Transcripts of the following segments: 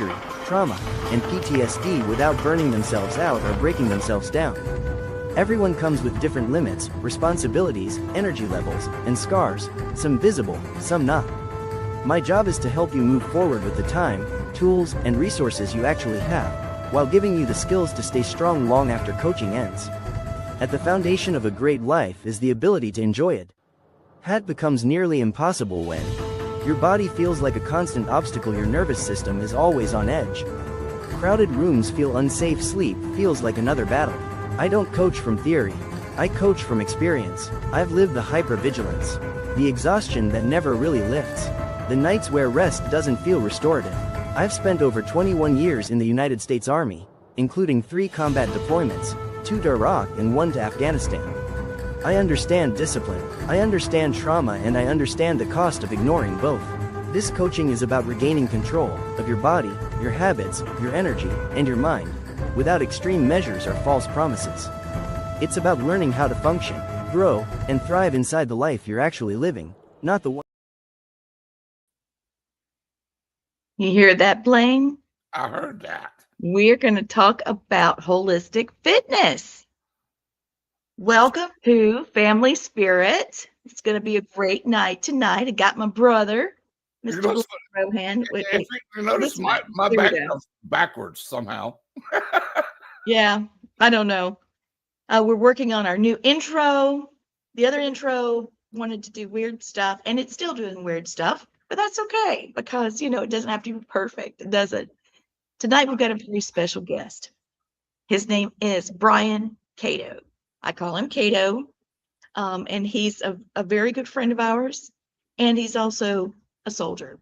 injury, trauma, and PTSD without burning themselves out or breaking themselves down. Everyone comes with different limits, responsibilities, energy levels, and scars, some visible, some not. My job is to help you move forward with the time, tools, and resources you actually have, while giving you the skills to stay strong long after coaching ends. At the foundation of a great life is the ability to enjoy it. Hat becomes nearly impossible when your body feels like a constant obstacle, your nervous system is always on edge. Crowded rooms feel unsafe, sleep feels like another battle. I don't coach from theory. I coach from experience. I've lived the hypervigilance, the exhaustion that never really lifts, the nights where rest doesn't feel restorative. I've spent over 21 years in the United States Army, including 3 combat deployments, 2 to Iraq and 1 to Afghanistan. I understand discipline, I understand trauma, and I understand the cost of ignoring both. This coaching is about regaining control of your body, your habits, your energy, and your mind, without extreme measures or false promises. It's about learning how to function, grow, and thrive inside the life you're actually living, not the one. You hear that, Blaine? I heard that. We're going to talk about holistic fitness. Welcome to Family Spirit. It's going to be a great night tonight. I got my brother, Mr. Rohan. You notice my background's backwards somehow. Yeah, I don't know. We're working on our new intro. The other intro wanted to do weird stuff, and it's still doing weird stuff, but that's okay because, it doesn't have to be perfect. It doesn't. Tonight, we've got a very special guest. His name is Bryan Cato. I call him Cato, and he's a very good friend of ours, and he's also a soldier.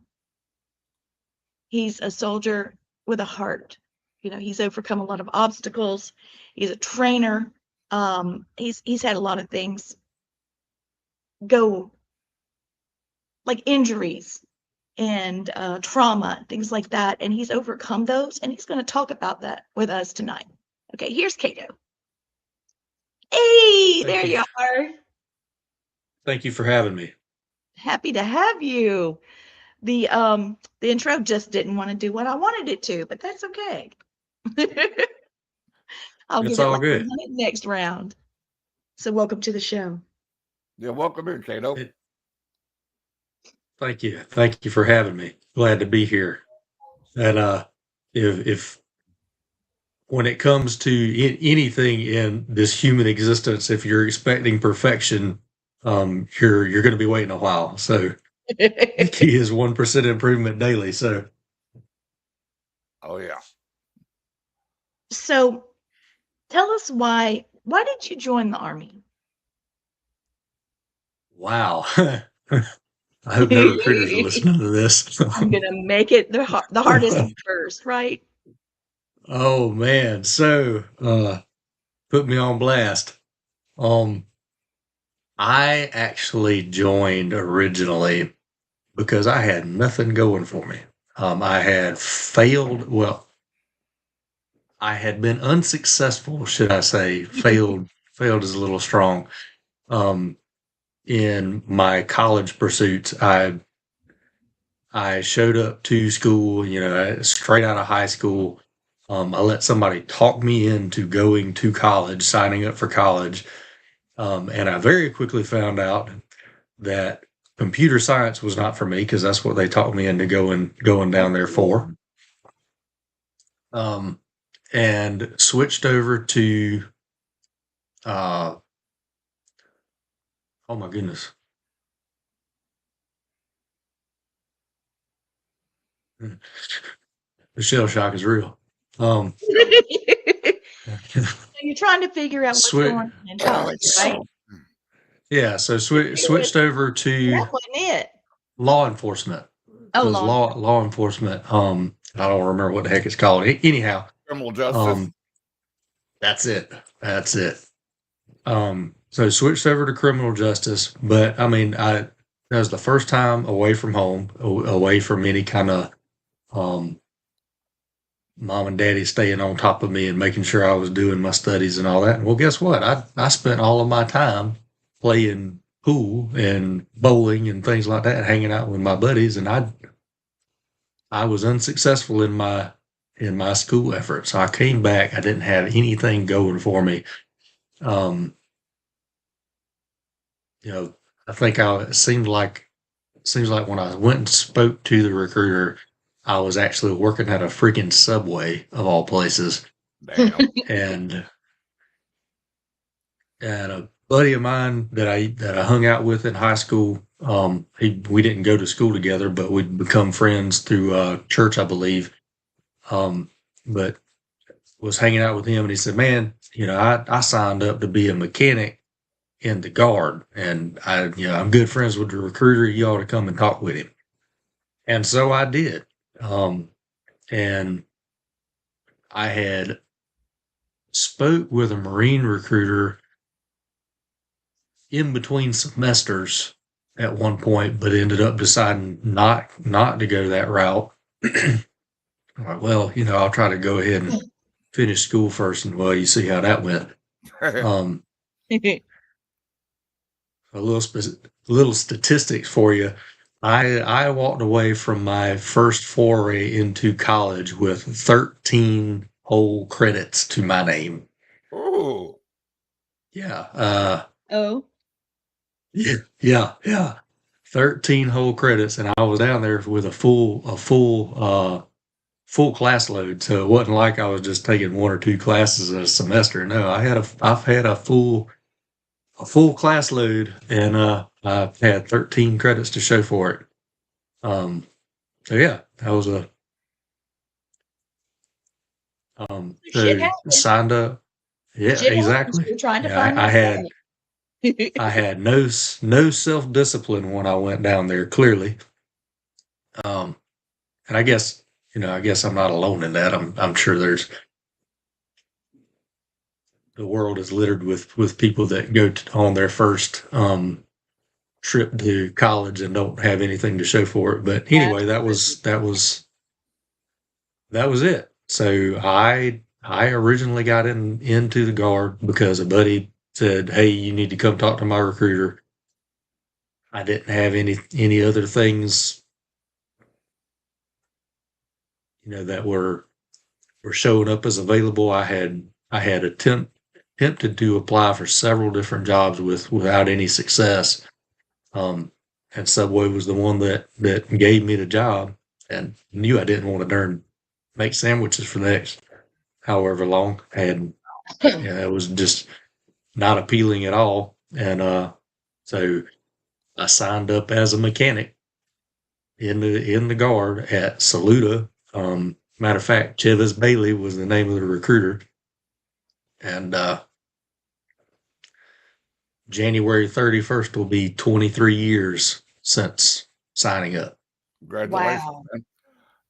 He's a soldier with a heart. He's overcome a lot of obstacles. He's a trainer. He's had a lot of things go, like injuries and trauma, things like that, and he's overcome those, and he's going to talk about that with us tonight. Okay, here's Cato. Hey, there you are. Thank you for having me. Happy to have you. The intro just didn't want to do what I wanted it to, but that's okay. I'll It's give it all like good. a minute next round. So welcome to the show. Yeah, welcome in, Cato. Thank you. Thank you for having me. Glad to be here. And if when it comes to anything in this human existence, if you're expecting perfection, you're going to be waiting a while. So the key is 1% improvement daily. So, oh yeah. So, tell us why did you join the Army? wow. I hope no recruiters are listening to this. I'm gonna make it the hardest first, right? Oh man. So, put me on blast. I actually joined originally because I had nothing going for me. I had failed. Well, I had been unsuccessful, should I say? Failed is a little strong. In my college pursuits, I showed up to school, straight out of high school. I let somebody talk me into going to college, signing up for college. And I very quickly found out that computer science was not for me because that's what they taught me into going down there for. And switched over to, oh my goodness. The shell shock is real. You're trying to figure out what's going on in college, right? Yeah, so switched over to That wasn't it. law enforcement. Oh, law enforcement. I don't remember what the heck it's called. Anyhow, Criminal justice. That's it. So switched over to criminal justice, but I mean, that was the first time away from home, away from any kind of mom and daddy staying on top of me and making sure I was doing my studies and all that. And well, guess what? I spent all of my time playing pool and bowling and things like that, hanging out with my buddies, and I was unsuccessful in my school effort. So I came back. I didn't have anything going for me. I think it seems like when I went and spoke to the recruiter, I was actually working at a freaking Subway of all places. Damn. and a buddy of mine that I hung out with in high school, we didn't go to school together, but we'd become friends through church, I believe. But was hanging out with him, and he said, "Man, I signed up to be a mechanic in the Guard, and I'm good friends with the recruiter. You ought to come and talk with him." And so I did. And I had spoke with a Marine recruiter in between semesters at one point, but ended up deciding not to go that route. Well, I'll try to go ahead and finish school first, and you see how that went. A little statistics for you. I walked away from my first foray into college with 13 whole credits to my name. Oh. Yeah. Oh. Yeah. 13 whole credits, and I was down there with a full class load. So it wasn't like I was just taking one or two classes a semester. No, I've had a full class load, and I had 13 credits to show for it. So yeah, that was signed up. Yeah, exactly. You're trying to find I had no self-discipline when I went down there, clearly. And I guess I'm not alone in that. I'm sure the world is littered with people that go on their first trip to college and don't have anything to show for it. But anyway, that was it. So I originally got into the Guard because a buddy said, "Hey, you need to come talk to my recruiter." I didn't have any other things, that were showing up as available. I had attempted to apply for several different jobs without any success. And Subway was the one that gave me the job, and knew I didn't want to darn make sandwiches for the next however long. And it was just not appealing at all. And so I signed up as a mechanic in the Guard at Saluda. Matter of fact, Chevis Bailey was the name of the recruiter. And January 31st will be 23 years since signing up. Congratulations. Wow.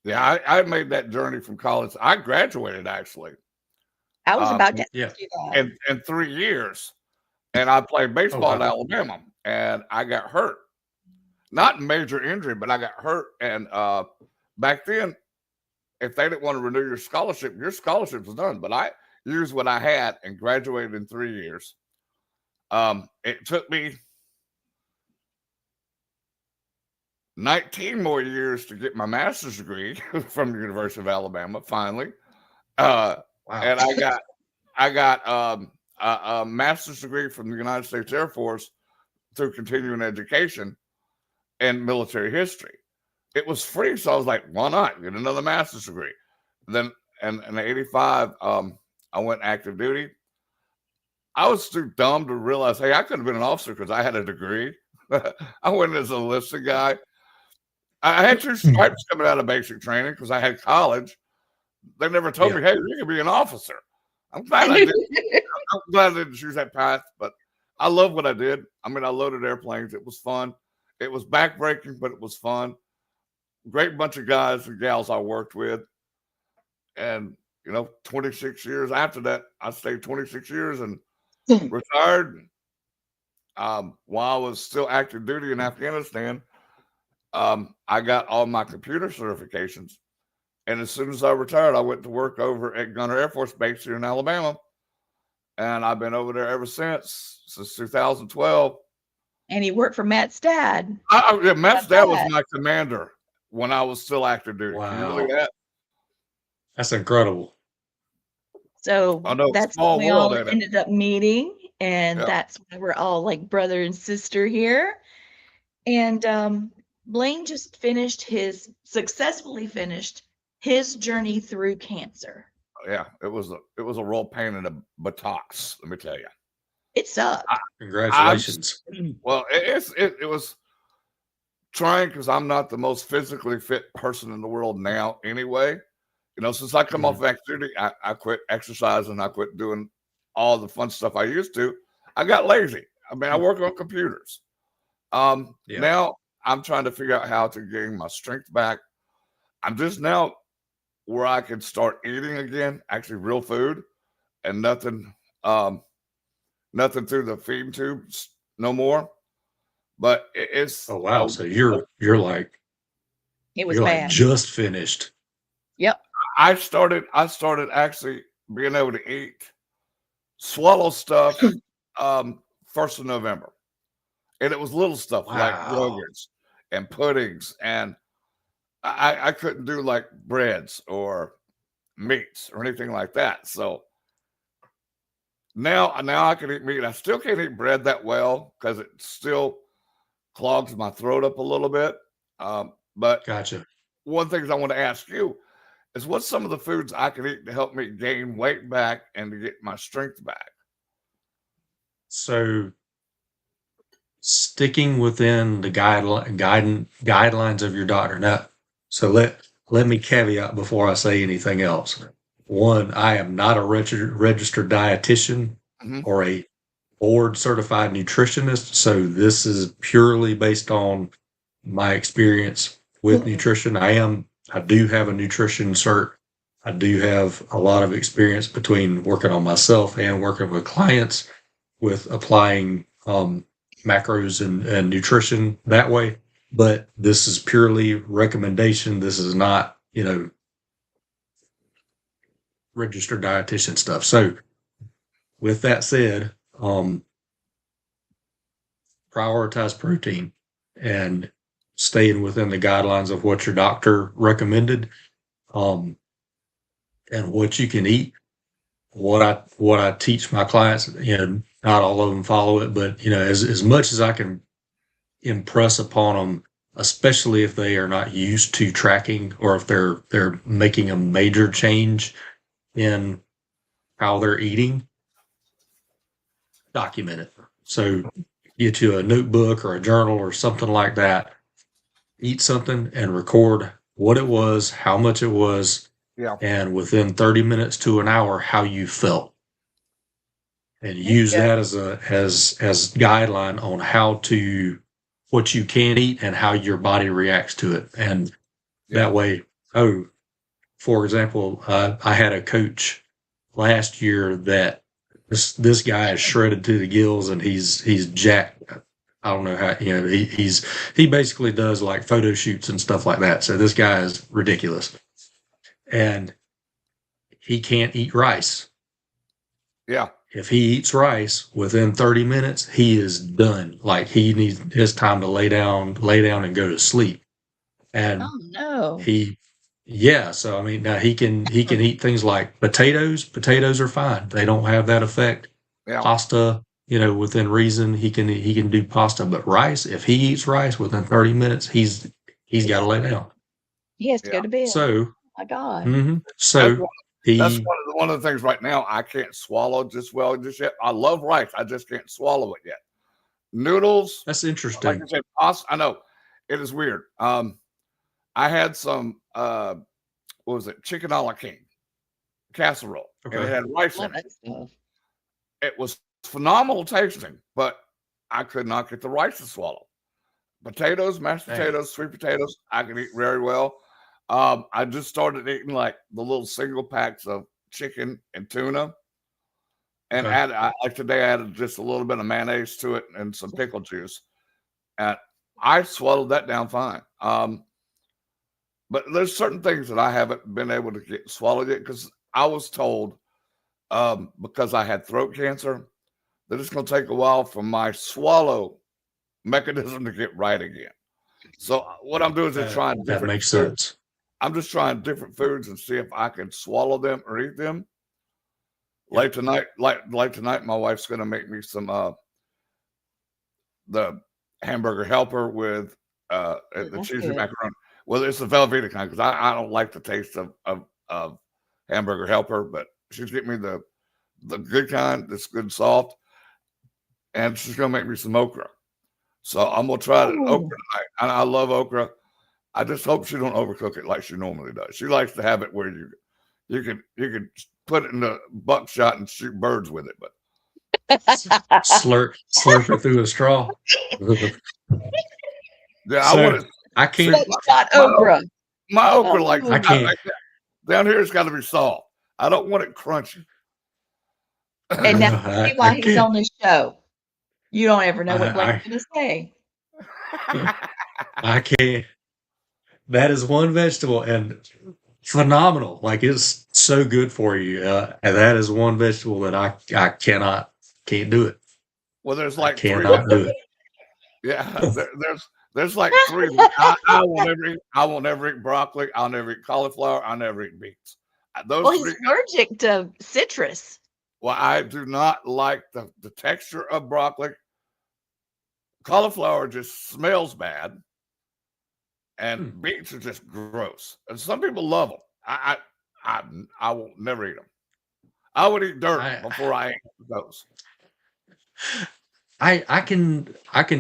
Yeah, I made that journey from college. I graduated, actually. I was about to do that. In 3 years. And I played baseball at Alabama, and I got hurt. Not major injury, but I got hurt. And back then, if they didn't want to renew your scholarship was done. But I used what I had and graduated in 3 years. It took me 19 more years to get my master's degree from the University of Alabama, finally. Wow. And I got a master's degree from the United States Air Force through continuing education and military history. It was free, so I was like, why not get another master's degree? Then in 85, I went active duty. I was too dumb to realize, hey, I could have been an officer because I had a degree. I went as a enlisted guy. I had 2 stripes coming out of basic training because I had college. They never told me, hey, you can be an officer. I'm glad I did. I'm glad I didn't choose that path, but I love what I did. I mean, I loaded airplanes. It was fun. It was backbreaking, but it was fun. Great bunch of guys and gals I worked with. And, 26 years after that, I stayed 26 years and retired. While I was still active duty in Afghanistan, I got all my computer certifications. And as soon as I retired, I went to work over at Gunner Air Force Base here in Alabama. And I've been over there ever since 2012. And he worked for Matt's dad. Matt's dad was my commander. when I was still active duty. Can you believe Wow. that? That's incredible. So I know, that's when small we world, all ain't it? ended up meeting, and Yeah. that's why we're all like brother and sister here. And Blaine just successfully finished his journey through cancer. Yeah, it was a real pain in the buttocks, let me tell you. It sucked. Congratulations. Well, it was trying because I'm not the most physically fit person in the world now anyway. You know, since I come off of active duty, I quit exercising, I quit doing all the fun stuff I used to. I got lazy. I mean, I work on computers. Now I'm trying to figure out how to gain my strength back. I'm just now where I can start eating again, actually real food, and nothing through the feeding tubes no more. But it's Oh wow. So you're like It was bad. just finished. Yep. I started actually being able to eat, swallow stuff 1st of November. And it was little stuff like yogurts and puddings, and I couldn't do like breads or meats or anything like that. So now I can eat meat. I still can't eat bread that well because it still clogs my throat up a little bit. But Gotcha. one thing I want to ask you is what's some of the foods I can eat to help me gain weight back and to get my strength back? So sticking within the guidelines of your doctor. Now, so let me caveat before I say anything else. One, I am not a registered dietitian or a board certified nutritionist. So this is purely based on my experience with nutrition. I do have a nutrition cert. I do have a lot of experience between working on myself and working with clients with applying macros and nutrition that way. But this is purely recommendation. This is not, registered dietitian stuff. So with that said, prioritize protein and staying within the guidelines of what your doctor recommended, and what you can eat. What I teach my clients, not all of them follow it, but as much as I can impress upon them, especially if they are not used to tracking or if they're making a major change in how they're eating, document it. So get you a notebook or a journal or something like that, eat something and record what it was, how much it was, and within 30 minutes to an hour, how you felt. And use that as guideline on what you can eat and how your body reacts to it. And that way, for example, I had a coach last year that this guy is shredded to the gills and he's jacked. I don't know how, he basically does like photo shoots and stuff like that. So this guy is ridiculous and he can't eat rice. Yeah. If he eats rice within 30 minutes, he is done. Like he needs his time to lay down and go to sleep. And so I mean, now he can eat things like potatoes. Potatoes are fine. They don't have that effect. Yeah. Pasta, within reason, he can do pasta, but rice, if he eats rice within 30 minutes, he's got to lay down. He has to go to bed. So, oh my God. So that's one of the things right now I can't swallow just yet. I love rice. I just can't swallow it yet. Noodles. That's interesting. Like I said, pasta. I know it is weird. I had some, what was it? Chicken a la king casserole. Okay. And it had rice in it. It was phenomenal tasting, but I could not get the rice to swallow. Potatoes, mashed potatoes, sweet potatoes, I can eat very well. I just started eating like the little single packs of chicken and tuna. And like today, I added just a little bit of mayonnaise to it and some pickle juice. And I swallowed that down fine. But there's certain things that I haven't been able to get swallowed yet because I was told, because I had throat cancer, that it's going to take a while for my swallow mechanism to get right again. So what I'm doing is just trying That different makes foods. sense. I'm just trying different foods and see if I can swallow them or eat them. Yep. Like tonight, my wife's gonna make me some the hamburger helper with the That's cheesy good. macaroni. Well, it's the Velveeta kind because I don't like the taste of hamburger helper, but she's getting me the good kind that's good and soft, and she's gonna make me some okra. So I'm gonna try the okra Ooh. tonight. And I love okra. I just hope she don't overcook it like she normally does. She likes to have it where you can put it in the buckshot and shoot birds with it, but Slurp it through a straw. yeah, I So want to I see can't. Buckshot okra. my okra like I can't. down here it's got to be soft. I don't want it crunchy. And now see why I he's can't. on the show. You don't ever know what Blaine's I going to say. I can't. That is one vegetable and phenomenal. Like it's so good for you. And that is one vegetable that I can't do it. Well, there's I like three. cannot do it. Yeah, there's like three. I will never eat. I will never eat broccoli. I'll never eat cauliflower. I'll never eat beets. Those Well, three. he's allergic to citrus. Well, I do not like the texture of broccoli. Cauliflower just smells bad, and beets are just gross. And some people love them. I will never eat them. I would eat dirt before I ate those. I can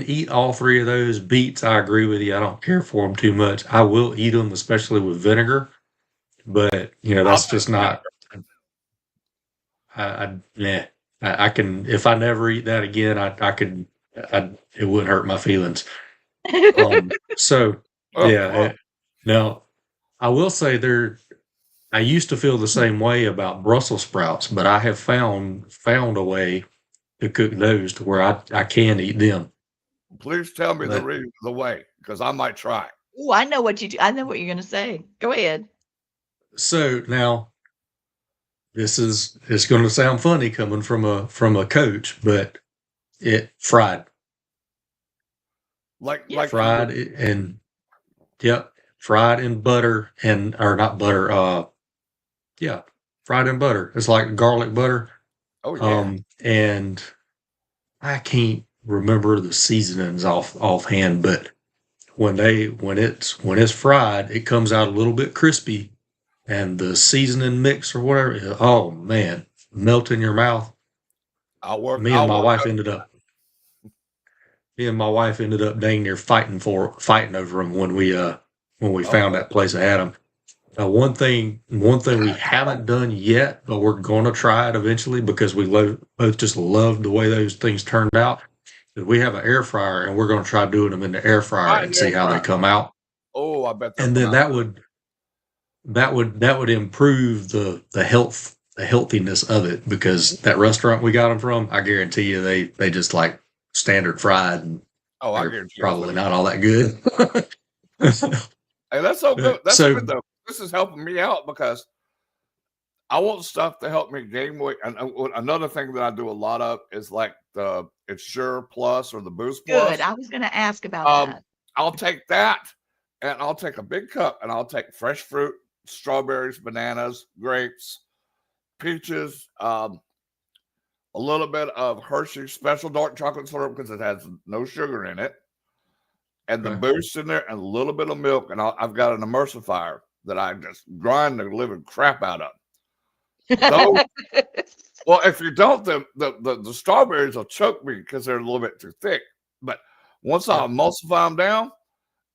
eat all three of those. Beets, I agree with you. I don't care for them too much. I will eat them, especially with vinegar. But that's just not. Yeah. I can if I never eat that again. I could. It wouldn't hurt my feelings. So yeah. Now I will say I used to feel the same way about Brussels sprouts, but I have found a way to cook those to where I can eat them. Please tell me But the way, because I might try. Oh, I know what you do. I know what you're going to say. Go ahead. so now it's going to sound funny coming from a coach, but it fried Like fried and yep, fried in butter or not butter. Yeah, fried in butter. It's like garlic butter. Oh yeah. And I can't remember the seasonings offhand, but when it's fried, it comes out a little bit crispy, and the seasoning mix or whatever. Oh man, melt in your mouth. I'll work. Me and my wife ended up dang near fighting over them when we found that place that had them. One thing we haven't done yet, but we're going to try it eventually because we both just loved the way those things turned out. Is we have an air fryer and we're going to try doing them in the air fryer and see how they come out. Oh, I bet. And then that would improve the healthiness of it, because that restaurant we got them from, I guarantee you they just like standard fried and I they're guarantee probably not all that good. Hey, that's so good. That's good though. This is helping me out because I want stuff to help me gain weight. And another thing that I do a lot of is like the Ensure Plus or the Boost Plus. Good. I was going to ask about that. I'll take that, and I'll take a big cup, and I'll take fresh fruit, strawberries, bananas, grapes, peaches, a little bit of Hershey's Special Dark Chocolate Syrup because it has no sugar in it, and the Boost in there, and a little bit of milk, and I've got an emulsifier that I just grind the living crap out of. Well, if you don't, the strawberries will choke me because they're a little bit too thick. But once I emulsify them down,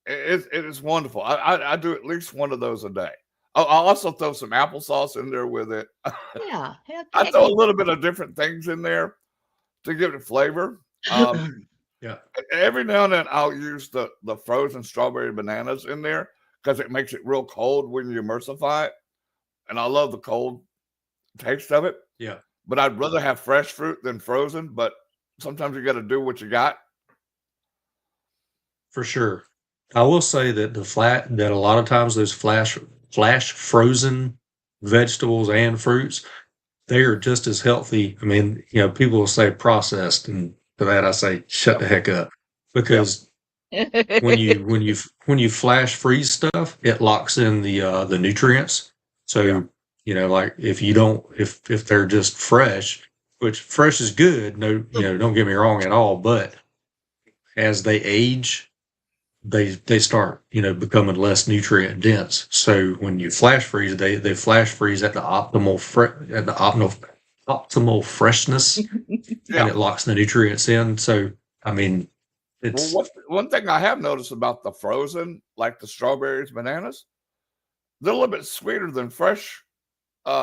it is wonderful. I do at least one of those a day. I'll also throw some applesauce in there with it. Yeah. I throw a little bit of different things in there to give it flavor. Yeah. Every now and then I'll use the frozen strawberry bananas in there because it makes it real cold when you emulsify it. And I love the cold taste of it. Yeah. But I'd rather have fresh fruit than frozen. But sometimes you got to do what you got. For sure. I will say that that a lot of times those flash frozen vegetables and fruits, they are just as healthy. I mean, people will say processed, and to that I say shut the heck up, because when you flash freeze stuff, it locks in the nutrients. So like if they're just fresh, which fresh is good, no, don't get me wrong at all, but as they age, they start becoming less nutrient dense. So when you flash freeze, they flash freeze at the optimal freshness, and it locks the nutrients in. So I mean, it's one thing I have noticed about the frozen, like the strawberries, bananas, they're a little bit sweeter than fresh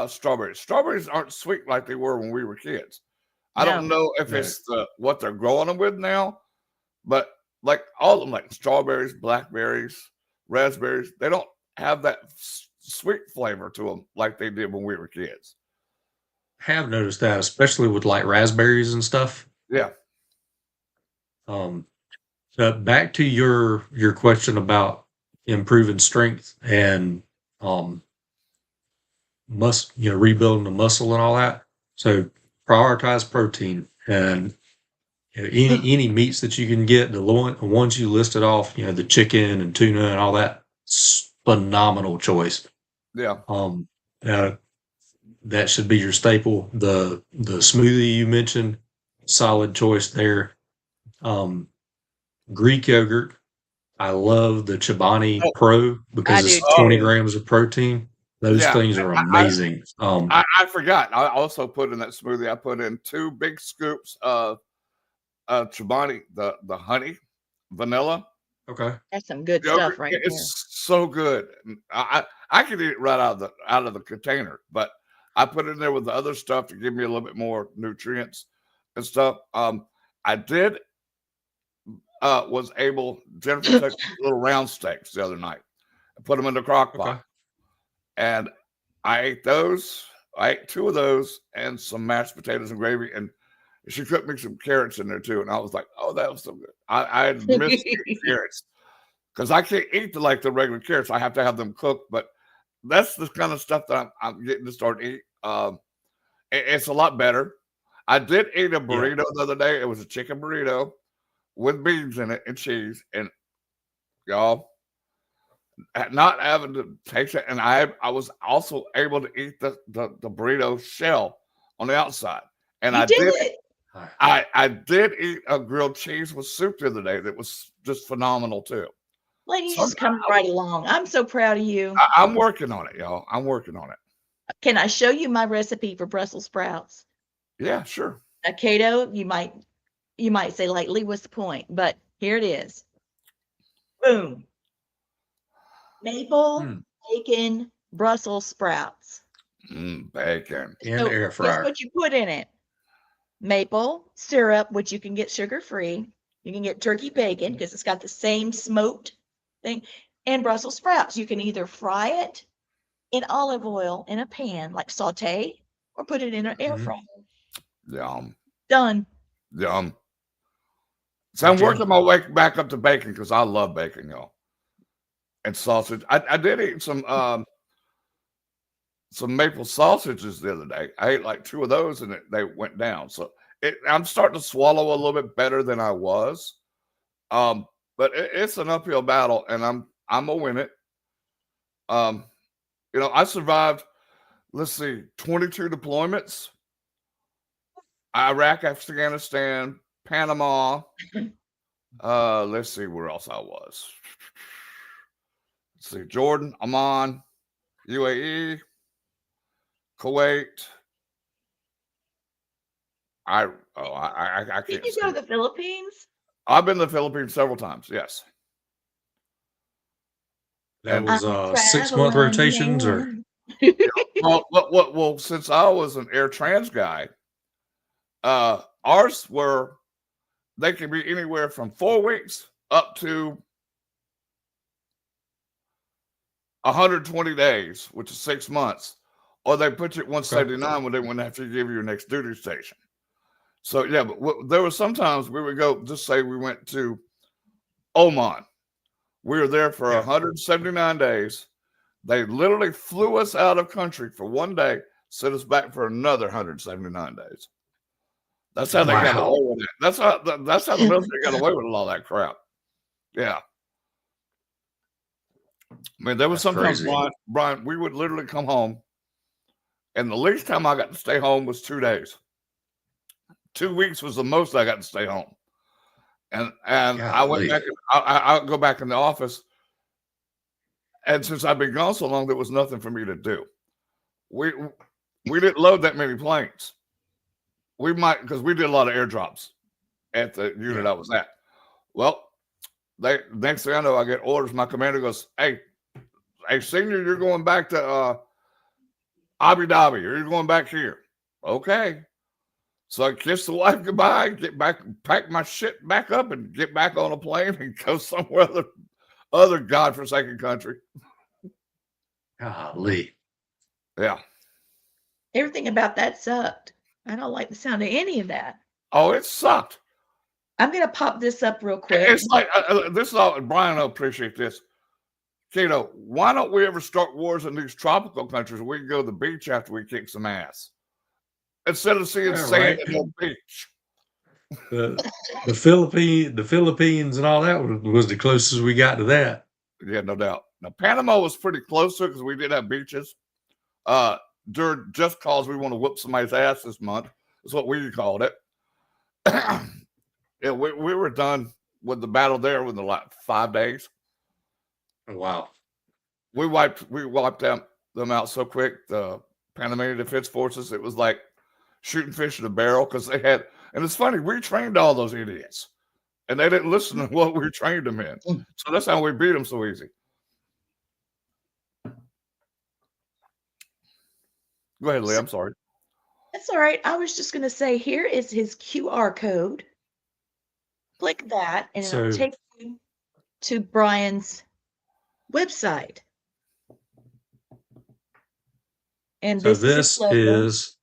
strawberries. Strawberries aren't sweet like they were when we were kids. I don't know if it's what they're growing them with now, but like all of them, like strawberries, blackberries, raspberries, they don't have that sweet flavor to them like they did when we were kids. Have noticed that, especially with like raspberries and stuff. Yeah. Back to your question about improving strength and rebuilding the muscle and all that. So prioritize protein, and any meats that you can get, the ones you listed off, the chicken and tuna and all that, phenomenal choice. Yeah. That should be your staple. The smoothie you mentioned, solid choice there. Greek yogurt. I love the Chobani Pro because it's 20 grams of protein. Those things are amazing. I forgot. I also put in that smoothie, I put in 2 big scoops of Chobani, the honey vanilla. Okay. That's some good stuff right there. It's so good. I could eat it right out of the container, but I put it in there with the other stuff to give me a little bit more nutrients and stuff. I did Jennifer took little round steaks the other night and put them in the crock pot. And I ate those. I ate 2 of those and some mashed potatoes and gravy. And she cooked me some carrots in there too. And I was like, oh, that was so good. I missed carrots because I can't eat the regular carrots. I have to have them cooked. But that's the kind of stuff that I'm getting to start eating. It's a lot better. I did eat a burrito the other day. It was a chicken burrito with beans in it and cheese. And y'all, not having to taste it. And I was also able to eat the burrito shell on the outside. And I did eat a grilled cheese with soup the other day that was just phenomenal too. Ladies, just coming right along. I'm so proud of you. I'm working on it, y'all. I'm working on it. Can I show you my recipe for Brussels sprouts? Yeah, sure. Now, Cato, you might say, lately, what's the point? But here it is. Boom. Maple, bacon, Brussels sprouts. Bacon. In the air fryer. Guess what you put in it? Maple syrup, which you can get sugar-free. You can get turkey bacon because it's got the same smoked thing. And Brussels sprouts. You can either fry it in olive oil in a pan, like saute, or put it in an air fryer. Yum. Done. Yum. So I'm working my way back up to bacon because I love bacon, y'all. And sausage. I did eat some maple sausages the other day. I ate like 2 of those and they went down. So I'm starting to swallow a little bit better than I was. But it's an uphill battle, and I'm gonna win it. I survived, 22 deployments. Iraq, Afghanistan, Panama. Let's see where else I was. Let's see, Jordan, Oman, UAE, Kuwait. I can't. Did you go to the Philippines? I've been to the Philippines several times. Yes. That was 6-month rotations, or well, since I was an air trans guy, ours they can be anywhere from 4 weeks up to 120 days, which is 6 months, or they put you at 179 when they wouldn't have to give you your next duty station. So yeah, but there were sometimes we would go. Just say we went to Oman. We were there for 179 days. They literally flew us out of country for 1 day, sent us back for another 179 days. That's how they got away with it. That's how the military got away with all that crap. Yeah. I mean, there was That's sometimes, crazy. Brian, we would literally come home, and the least time I got to stay home was 2 days. 2 weeks was the most I got to stay home. And I went Golly. back. I'll go back in the office, and since I've been gone so long, there was nothing for me to do. We didn't load that many planes. We might, because we did a lot of airdrops at the unit I was at. Well, next thing I know, I get orders. My commander goes, "Hey, senior, you're going back to Abu Dhabi, or you're going back here." Okay. So I kiss the wife goodbye, get back, pack my shit back up, and get back on a plane and go somewhere other godforsaken country. Golly. Yeah. Everything about that sucked. I don't like the sound of any of that. Oh, it sucked. I'm going to pop this up real quick. It's like this is all. Brian will appreciate this. Cato, why don't we ever start wars in these tropical countries where we can go to the beach after we kick some ass instead of seeing sand at the beach? The Philippines and all that was the closest we got to that. Yeah, no doubt. Now Panama was pretty close to it because we did have beaches. During just cause we want to whoop somebody's ass this month. That's what we called it. Yeah, we were done with the battle there within like 5 days. Wow. We wiped them out so quick. The Panamanian Defense Forces, it was like shooting fish in a barrel because they had, and it's funny, we trained all those idiots and they didn't listen to what we trained them in. So that's how we beat them so easy. Go ahead, Lee. I'm sorry. That's all right. I was just going to say, here is his QR code. Click that, and it'll take you to Brian's website. And So this is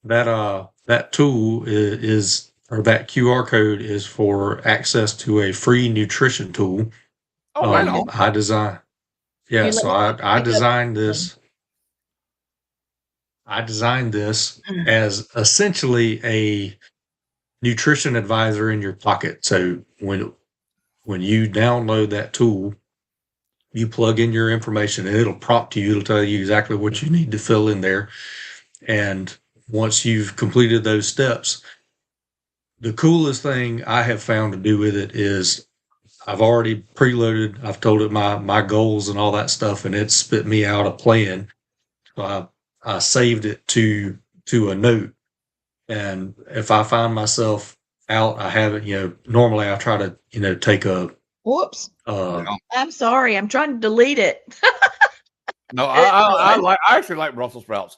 that tool is or that QR code is for access to a free nutrition tool. Oh, I know. I designed. Yeah, so I designed this. I designed this as essentially a nutrition advisor in your pocket. So when you download that tool, you plug in your information and it'll prompt you. It'll tell you exactly what you need to fill in there. And once you've completed those steps, the coolest thing I have found to do with it is I've already preloaded. I've told it my goals and all that stuff, and it spit me out a plan. So I saved it to a note. And if I find myself out, I haven't, normally I try to, take a, whoops. I'm sorry. I'm trying to delete it. No, I actually like Brussels sprouts.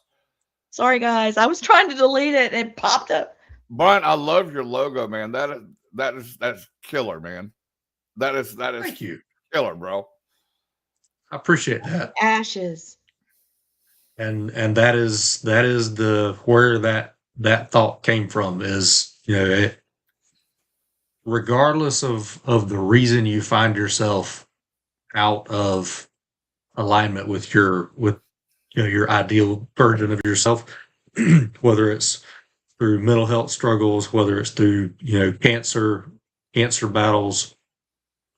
Sorry, guys. I was trying to delete it and it popped up. Brian, I love your logo, man. That's killer, man. That is Thank you. Killer, bro. I appreciate that. Ashes. And that is the where that thought came from is, regardless of the reason you find yourself out of alignment with your ideal version of yourself, whether it's through mental health struggles, whether it's through cancer battles,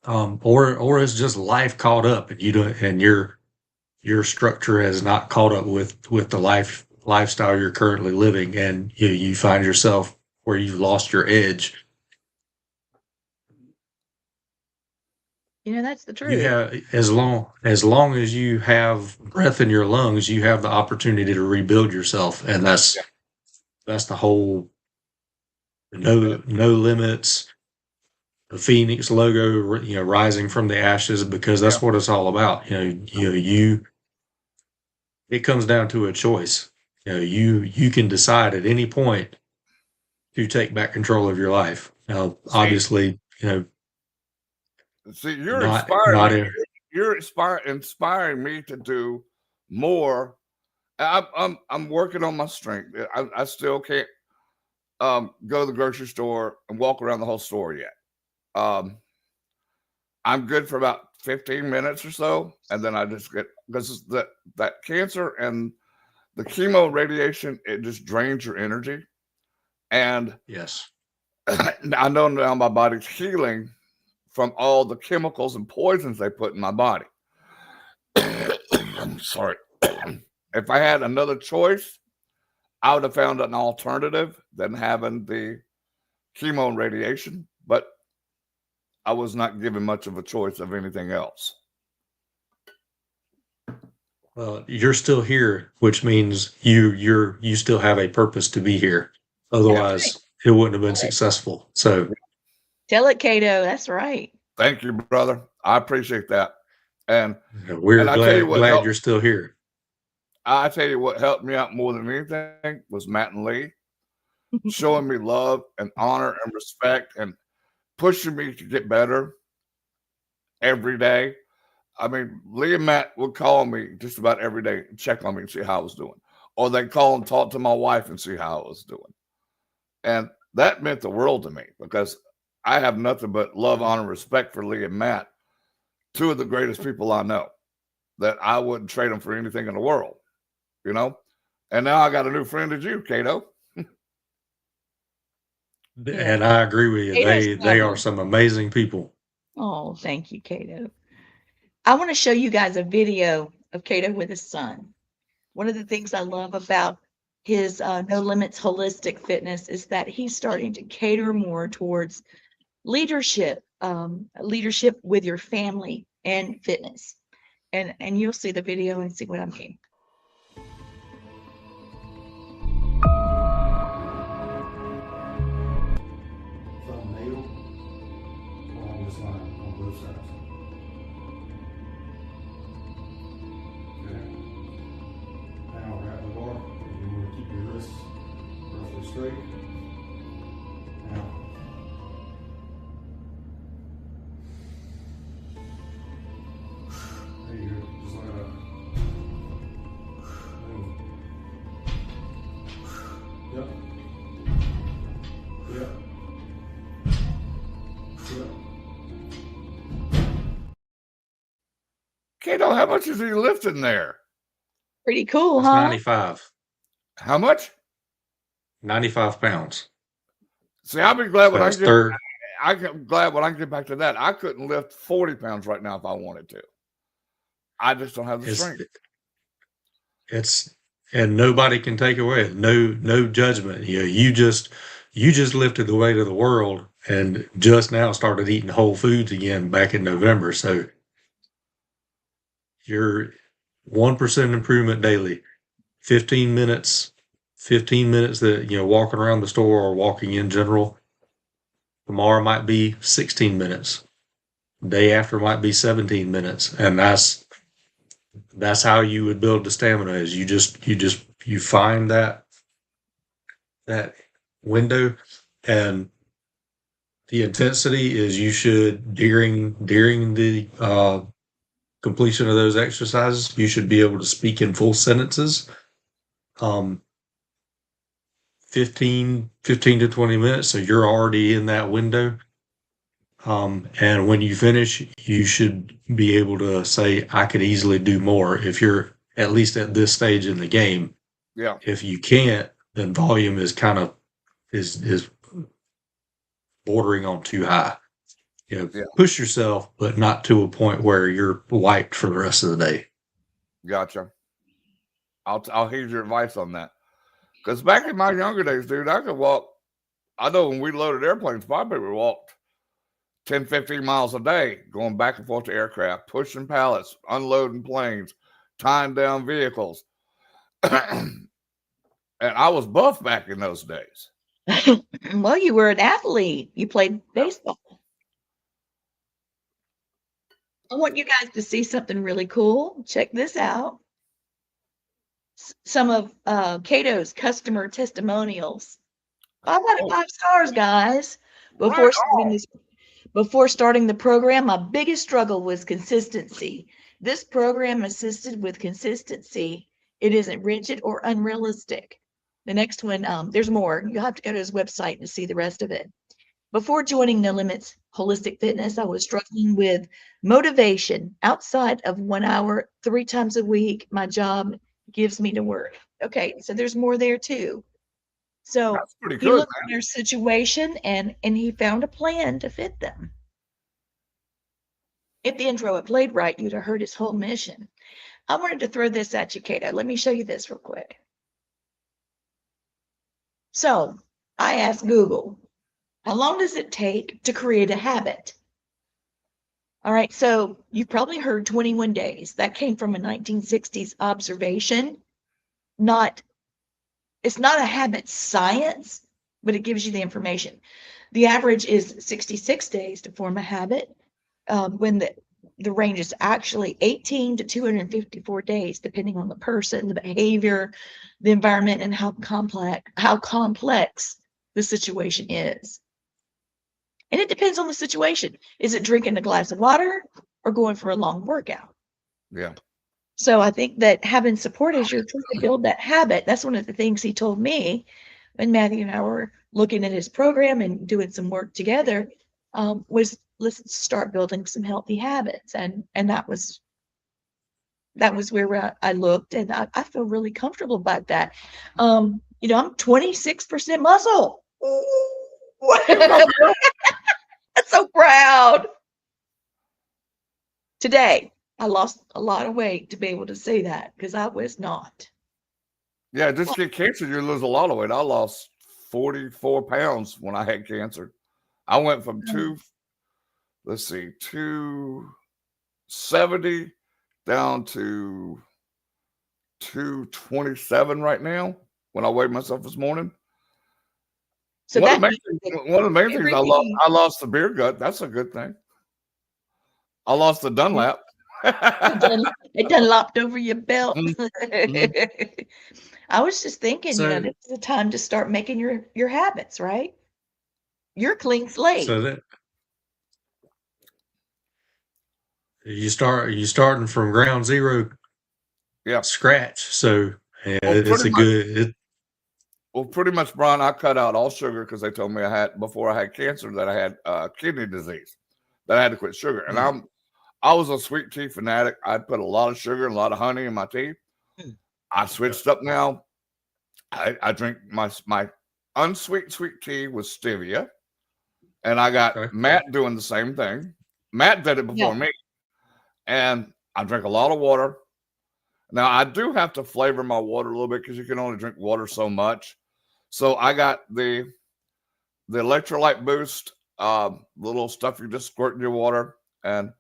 or it's just life caught up and your structure has not caught up with the lifestyle you're currently living, and you find yourself where you've lost your edge. That's the truth. You have, as long as you have breath in your lungs, you have the opportunity to rebuild yourself, and that's the whole no limits, the Phoenix logo, rising from the ashes, because that's what it's all about. It comes down to a choice. You can decide at any point to take back control of your life. Now, obviously, See, you're inspiring me to do more. I'm working on my strength. I still can't go to the grocery store and walk around the whole store yet. I'm good for about 15 minutes or so, and then I just get, because that cancer and the chemo radiation, it just drains your energy. And yes, I know now my body's healing from all the chemicals and poisons they put in my body. I'm sorry. If I had another choice, I would have found an alternative than having the chemo and radiation, but I was not given much of a choice of anything else. Well, you're still here, which means you still have a purpose to be here. Otherwise, it wouldn't have been successful. So Tell it, Cato. That's right. Thank you, brother. I appreciate that. And we're I tell you what glad helped- you're still here. I tell you what helped me out more than anything was Matt and Lee showing me love and honor and respect and pushing me to get better every day. I mean, Lee and Matt would call me just about every day and check on me and see how I was doing. Or they'd call and talk to my wife and see how I was doing. And that meant the world to me because I have nothing but love, honor, and respect for Lee and Matt, two of the greatest people I know, that I wouldn't trade them for anything in the world, you know? And now I got a new friend as you, Cato. And I agree with you. They are some amazing people. Oh, thank you, Cato. I want to show you guys a video of Cato with his son. One of the things I love about his No Limits Holistic Fitness is that he's starting to cater more towards leadership, leadership with your family and fitness. And you'll see the video and see what I mean. Thumbnail along this line on both sides. Okay. Now grab the bar. You want to keep your wrists roughly straight. Now. There you go. Just like that. Boom. Yep. Yep. Yep. Cato, how much is he lifting there? Pretty cool, It's huh? 95. How much? 95 pounds. See, I'll be glad when So I'm glad when I get back to that. I couldn't lift 40 pounds right now if I wanted to. I just don't have the strength. It's and nobody can take away. No judgment. You just lifted the weight of the world and just now started eating whole foods again back in November. So you're 1% improvement daily. 15 minutes that walking around the store or walking in general. Tomorrow might be 16 minutes. Day after might be 17 minutes. And that's how you would build the stamina is you find that window, and the intensity is you should during the completion of those exercises, you should be able to speak in full sentences. 15 to 20 minutes. So you're already in that window. And when you finish, you should be able to say, I could easily do more if you're at least at this stage in the game. Yeah. If you can't, then volume is kind of is bordering on too high. Push yourself, but not to a point where you're wiped for the rest of the day. Gotcha. I'll heed your advice on that. Because back in my younger days, dude, I could walk. I know when we loaded airplanes, my people walked 10, 15 miles a day, going back and forth to aircraft, pushing pallets, unloading planes, tying down vehicles. And I was buff back in those days. Well, you were an athlete. You played baseball. I want you guys to see something really cool. Check this out. Some of Cato's customer testimonials. 5 out of 5 stars, guys. Before starting the program, my biggest struggle was consistency. This program assisted with consistency. It isn't rigid or unrealistic. The next one, there's more. You'll have to go to his website to see the rest of it. Before joining No Limits Holistic Fitness, I was struggling with motivation outside of 1 hour, 3 times a week. My job gives me to work. Okay, so there's more there too. So That's pretty he good, looked at their situation and he found a plan to fit them. If the intro had played right, you'd have heard his whole mission. I wanted to throw this at you, Cato. Let me show you this real quick. So I asked Google, how long does it take to create a habit? All right, so you've probably heard 21 days. That came from a 1960s observation. It's not a habit science, but it gives you the information. The average is 66 days to form a habit, when the range is actually 18 to 254 days, depending on the person, the behavior, the environment, and how complex the situation is. And it depends on the situation. Is it drinking a glass of water or going for a long workout? Yeah. So I think that having support as you're trying to build that habit, that's one of the things he told me when Matthew and I were looking at his program and doing some work together, was let's start building some healthy habits. And that was where I looked, and I feel really comfortable about that. I'm 26% muscle. I'm so proud. Today, I lost a lot of weight to be able to say that, because I was not. Yeah, just get cancer, you lose a lot of weight. I lost 44 pounds when I had cancer. I went from 270 down to 227 right now when I weighed myself this morning. So One that of the main things I lost the beer gut. That's a good thing. I lost the Dunlap. it done lopped over your belt. I was just thinking, So- this is the time to start making your habits, right? You're clean slate. So that you starting from ground zero, Yeah. scratch. So yeah, Well, it's a good. Well, pretty much, Brian, I cut out all sugar because they told me before I had cancer that I had kidney disease, that I had to quit sugar. And I was a sweet tea fanatic. I'd put a lot of sugar and a lot of honey in my tea. I switched up now. I drink my unsweet sweet tea with stevia. And I got Matt doing the same thing. Matt did it before me. And I drink a lot of water. Now, I do have to flavor my water a little bit because you can only drink water so much. So I got the electrolyte boost, little stuff you just squirt in your water. And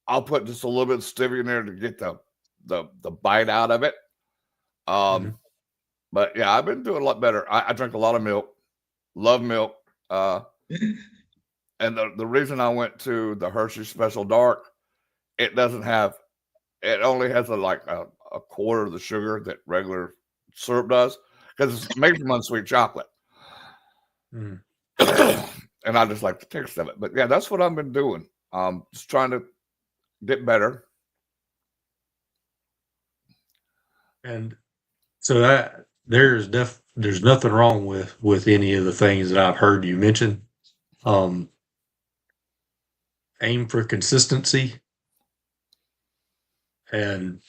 I'll put just a little bit of stevia in there to get the bite out of it. But yeah, I've been doing a lot better. I drink a lot of milk, love milk. And the reason I went to the Hershey Special Dark, it only has a quarter of the sugar that regular syrup does, because it's made from unsweet chocolate. And I just like the taste of it. But yeah, that's what I've been doing. Just trying to get better. And so that there's nothing wrong with any of the things that I've heard you mention. Aim for consistency and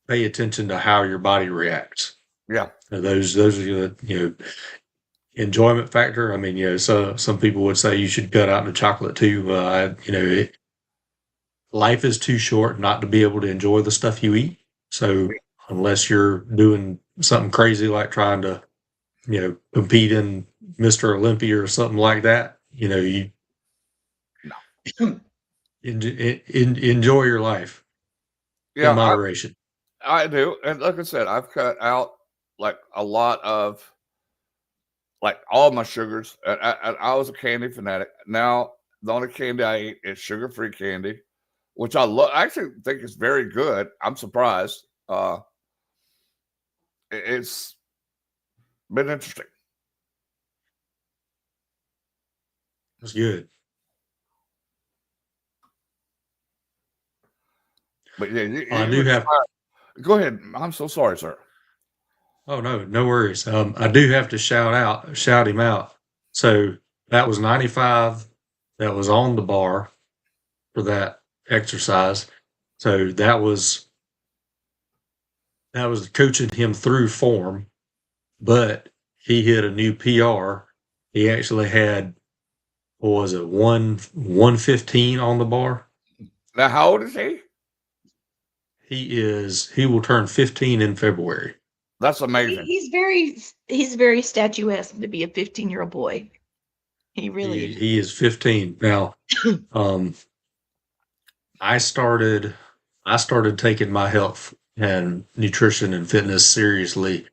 pay attention to how your body reacts. Yeah. And those are the enjoyment factor. I mean, so some people would say you should cut out the chocolate too. Life is too short not to be able to enjoy the stuff you eat. So unless you're doing something crazy like trying to, compete in Mr. Olympia or something like that, you enjoy your life in moderation. I do. And like I said, I've cut out a lot of all my sugars. I was a candy fanatic. Now the only candy I eat is sugar-free candy, which I love. I actually think it's very good. I'm surprised. It's been interesting. That's good. But yeah, I do have. Go ahead. I'm so sorry, sir. Oh no worries. I do have to shout him out. So that was 95. That was on the bar for that exercise. So that was coaching him through form. but he hit a new PR. He actually had, what was it, 115 on the bar. Now, how old is he? He will turn 15 in February. That's amazing. He's very statuesque to be a 15-year-old boy. He really is. He is 15 now. I started taking my health and nutrition and fitness seriously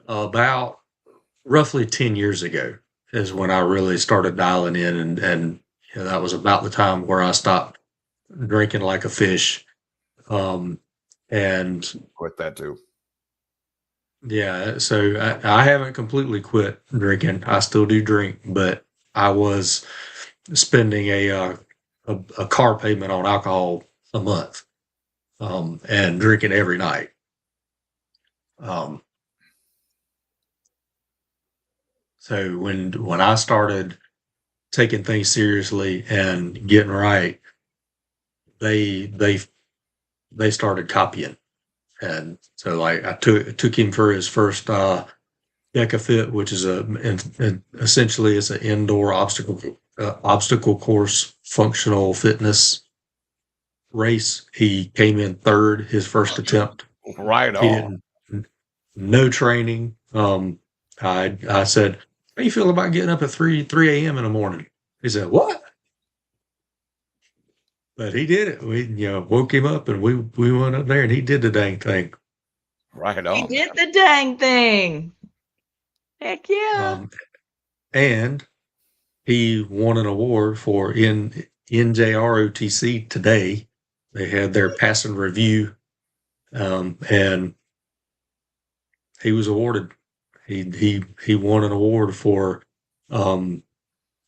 about roughly 10 years ago is when I really started dialing in, and that was about the time where I stopped drinking like a fish. And Quit that too. yeah, so I haven't completely quit drinking. I still do drink, but I was spending a car payment on alcohol a month, and drinking every night. So when I started taking things seriously and getting right, they started copying. And so like I took him for his first DecaFit, which is essentially it's an indoor obstacle course functional fitness race. He came in third his first attempt. Right He on. didn't, no training. I said, how do you feel about getting up at 3 a.m. in the morning? He said, what? But he did it. We woke him up and we went up there and he did the dang thing. Right on. He did the dang thing. Heck yeah. And he won an award for NJROTC today. They had their passing review, and he was awarded. He won an award for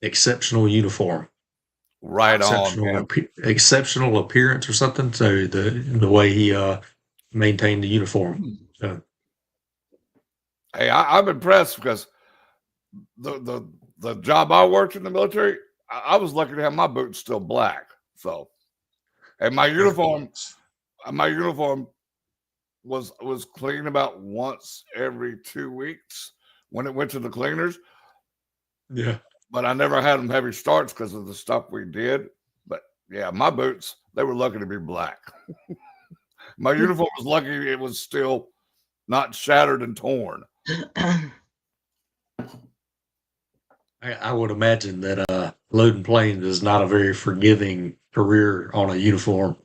exceptional uniform. Right on. Exceptional appearance or something. So the way he maintained the uniform. So, hey, I'm impressed because the job I worked in the military, I was lucky to have my boots still black. So, and my uniform was cleaned about once every 2 weeks when it went to the cleaners. Yeah. But I never had them heavy starts because of the stuff we did. But yeah, my boots, they were lucky to be black. My uniform was lucky it was still not shattered and torn. I would imagine that loading planes is not a very forgiving career on a uniform.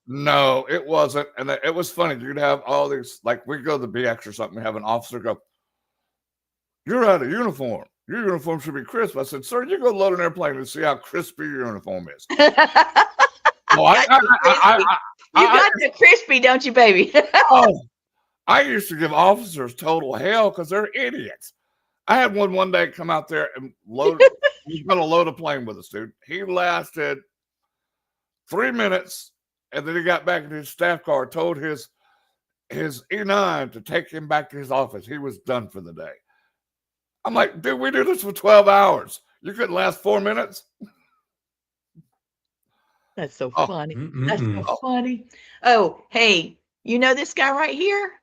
No, it wasn't. And it was funny. You'd have all these, like we go to the BX or something, have an officer go, you're out of uniform. Your uniform should be crisp. I said, sir, you go load an airplane and see how crispy your uniform is. Oh, you got the crispy, don't you, baby? Oh, I used to give officers total hell because they're idiots. I had one day come out there and he's going to load a plane with us, dude. He lasted 3 minutes, and then he got back in his staff car, told his E9 to take him back to his office. He was done for the day. I'm like, dude, we do this for 12 hours. You couldn't last 4 minutes? That's so funny. That's so funny. Oh, hey, you know this guy right here?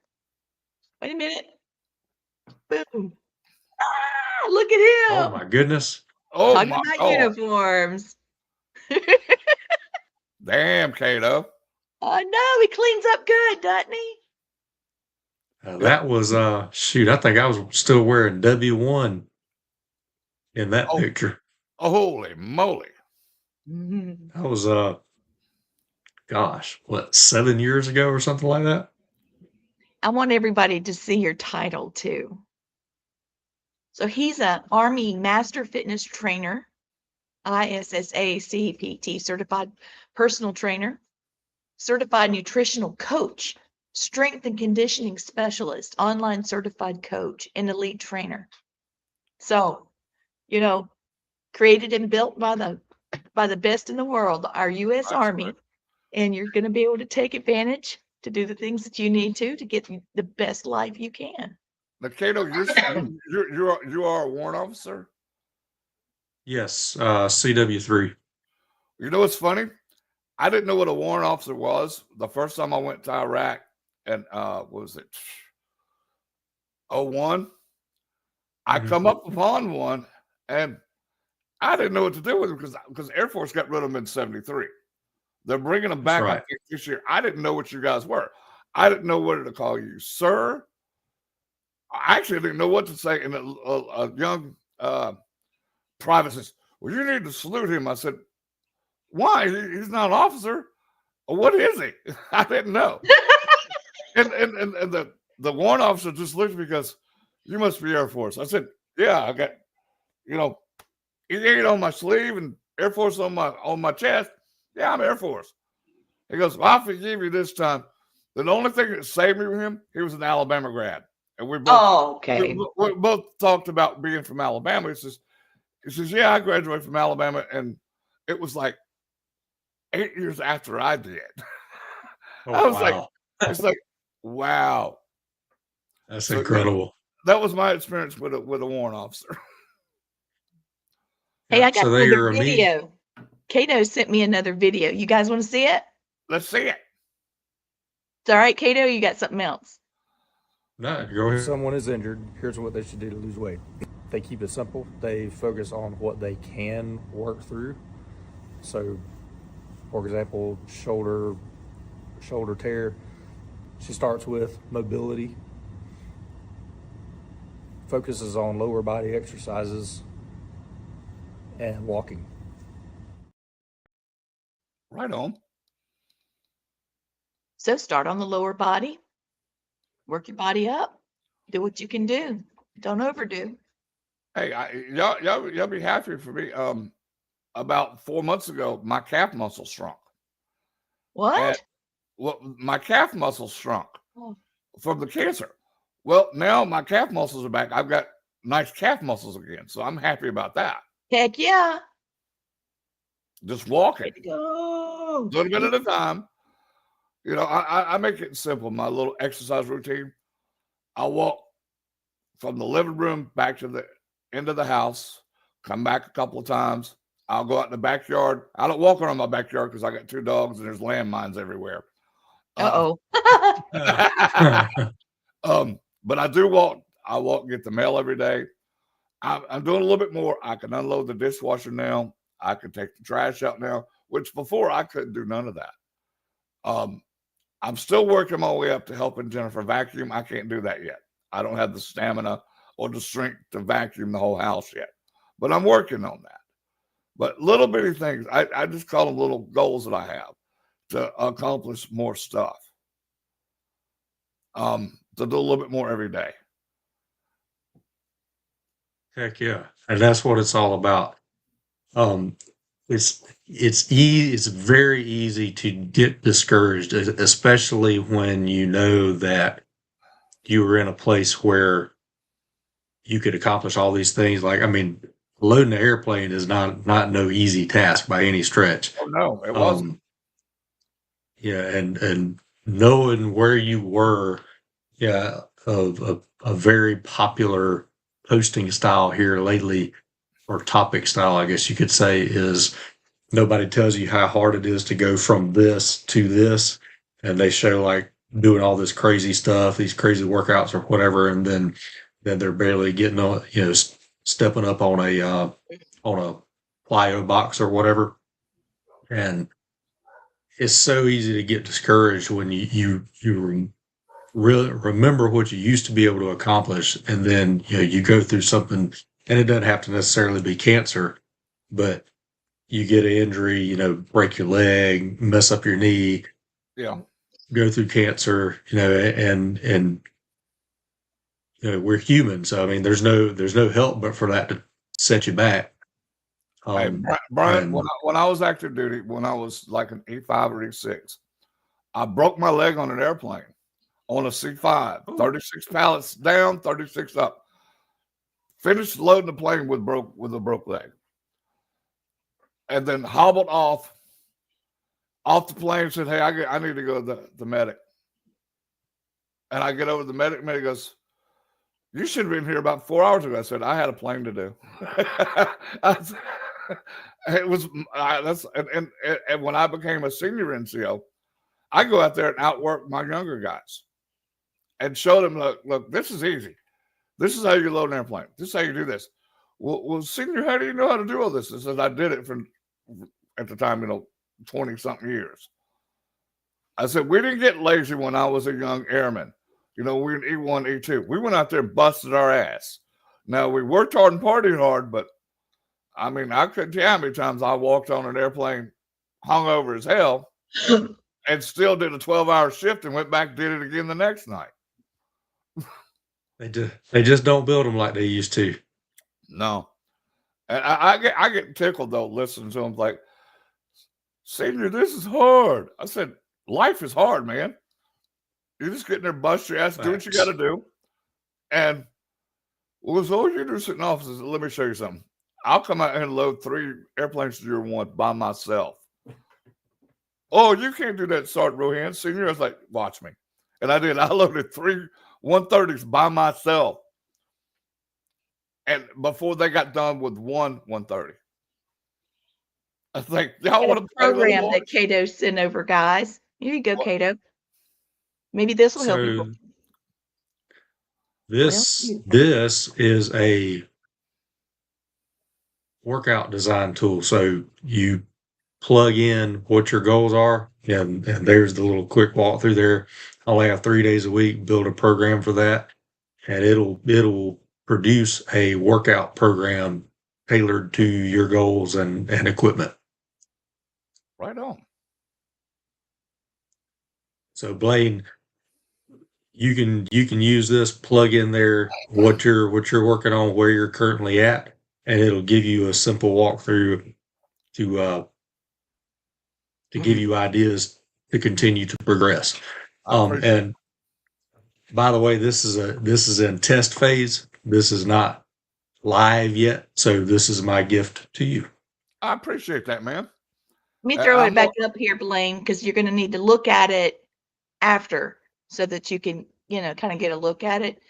Wait a minute. Boom. Ah, look at him. Oh my goodness. Oh, talking my about God. uniforms. Damn, Cato. I know, he cleans up good, doesn't he? That was shoot, I think I was still wearing W1 in that picture. Oh, holy moly. Mm-hmm. That was gosh, what, 7 years ago or something like that? I want everybody to see your title too. So he's an Army Master Fitness Trainer, ISSA CPT certified personal trainer, certified nutritional coach, strength and conditioning specialist, online certified coach, and elite trainer. So, created and built by the best in the world, our U.S. That's Army, right. and you're going to be able to take advantage to do the things that you need to get the best life you can. Now, Cato, you are a warrant officer? Yes, CW3. You know what's funny? I didn't know what a warrant officer was the first time I went to Iraq. And what was it? 01. I come up upon one, and I didn't know what to do with him because Air Force got rid of him in 73. They're bringing them back, I think, this year. I didn't know what you guys were. I didn't know whether to call you sir. I actually didn't know what to say. And a young private says, well, you need to salute him. I said, why? He's not an officer. What is he? I didn't know. and the warrant officer just looked at me because you must be Air Force. I said, yeah, I got, E8 on my sleeve and Air Force on my chest. Yeah, I'm Air Force. He goes, well, I forgive you this time. The only thing that saved me from him, he was an Alabama grad. And we both, we both talked about being from Alabama. He says, yeah, I graduated from Alabama. And it was like 8 years after I did. I was like, it's like, wow. That's incredible. That was my experience with a warrant officer. Hey, I got another video. Cato sent me another video. You guys want to see it? Let's see it. It's all right, Cato, you got something else? No, go ahead. If someone is injured, here's what they should do to lose weight. They keep it simple. They focus on what they can work through. So, for example, shoulder tear. She starts with mobility, focuses on lower body exercises, and walking. Right on. So start on the lower body, work your body up, do what you can do. Don't overdo. Hey, y'all be happy for me. About 4 months ago, my calf muscle shrunk. What? Well, my calf muscles shrunk from the cancer. Well, now my calf muscles are back. I've got nice calf muscles again, so I'm happy about that. Heck yeah. Just walking. Go. A little bit at a time. I make it simple. My little exercise routine. I walk from the living room back to the end of the house, come back a couple of times. I'll go out in the backyard. I don't walk around my backyard because I got 2 dogs and there's landmines everywhere. Uh-oh. But I do walk. I walk and get the mail every day. I'm doing a little bit more. I can unload the dishwasher now. I can take the trash out now, which before I couldn't do none of that. I'm still working my way up to helping Jennifer vacuum. I can't do that yet. I don't have the stamina or the strength to vacuum the whole house yet, but I'm working on that. But little bitty things, I just call them little goals that I have to accomplish more stuff. To do a little bit more every day. Heck yeah. And that's what it's all about. It's very easy to get discouraged, especially when you know that you were in a place where you could accomplish all these things. Like, I mean, loading an airplane is not no easy task by any stretch. Oh no, it wasn't. Yeah, and knowing where you were, of a very popular posting style here lately, or topic style, I guess you could say, is nobody tells you how hard it is to go from this to this, and they show like doing all this crazy stuff, these crazy workouts or whatever, and then they're barely getting on, stepping up on a plyo box or whatever, and it's so easy to get discouraged when you really remember what you used to be able to accomplish, and then you go through something, and it doesn't have to necessarily be cancer, but you get an injury, break your leg, mess up your knee, go through cancer, and we're human, so I mean, there's no help but for that to set you back. Hey, Brian, when I was active duty, when I was like an E5 or E6, I broke my leg on an airplane on a C5, 36 pallets down, 36 up. Finished loading the plane with a broke leg, and then hobbled off the plane and said, "Hey, I need to go to the medic." And I get over to the medic. Medic goes, "You should have been here about 4 hours ago." I said, "I had a plane to do." It was and when I became a senior NCO, I go out there and outwork my younger guys and show them, look, this is easy. This is how you load an airplane. This is how you do this. Well, senior, how do you know how to do all this? I said, I did it for, at the time, 20-something years. I said, we didn't get lazy when I was a young airman. We were in E1, E2. We went out there and busted our ass. Now, we worked hard and partied hard, but, I couldn't tell you how many times I walked on an airplane hungover as hell and still did a 12-hour shift and went back and did it again the next night. They just don't build them like they used to. No. And I get tickled, though, listening to them like, senior, this is hard. I said, life is hard, man. You're just getting there, bust your ass, do what you got to do. And all you do sitting in offices, let me show you something. I'll come out and load 3 airplanes to your one by myself. Oh, you can't do that, Sergeant Rohan. Senior, I was like, watch me. And I did. I loaded 3 130s by myself. And before they got done with 130. I think y'all want to program that Cato sent over, guys. Here you go, Cato. Maybe this will help you. This is a workout design tool. So you plug in what your goals are, and there's the little quick walkthrough there. I'll have 3 days a week, build a program for that, and it'll produce a workout program tailored to your goals and equipment. Right on. So Blaine, you can use this, plug in there what you're working on, where you're currently at, and it'll give you a simple walkthrough to give you ideas to continue to progress. And by the way, this is in test phase. This is not live yet, so this is my gift to you. I appreciate that, man. Let me throw it back up here, Blaine, because you're going to need to look at it after so that you can, kind of get a look at it.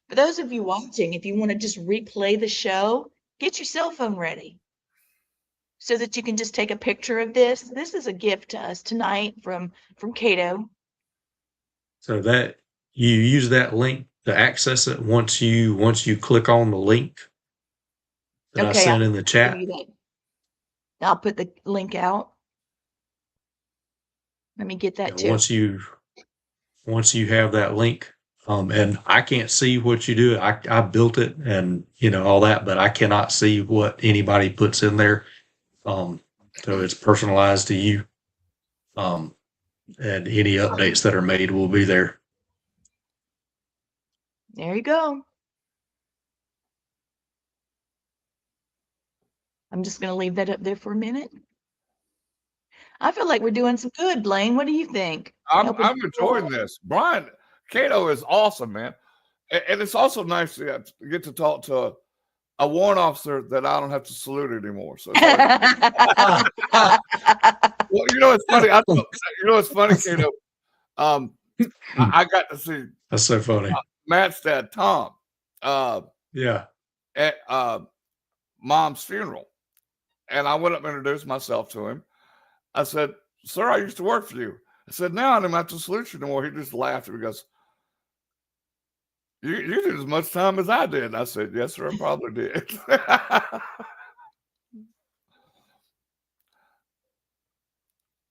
For those of you watching, if you want to just replay the show, get your cell phone ready so that you can just take a picture of this. This is a gift to us tonight from Cato. So that you use that link to access it once you click on the link that I sent in the chat. I'll put the link out. Let me get that too. Once you have that link, and I can't see what you do. I built it and all that, but I cannot see what anybody puts in there. So it's personalized to you. And any updates that are made will be there. There you go. I'm just going to leave that up there for a minute. I feel like we're doing some good, Blaine. What do you think? I'm enjoying this. Bryan Cato is awesome, man. And it's also nice to get to talk to a warrant officer that I don't have to salute anymore. So it's like, well, it's funny. It's funny, Cato. I got to see. That's so funny. Matt's dad, Tom. Yeah. At Mom's funeral, and I went up and introduced myself to him. I said, "Sir, I used to work for you." I said, "Now I don't have to salute you no more." He just laughed and he goes, You did as much time as I did. I said, "Yes, sir, I probably did."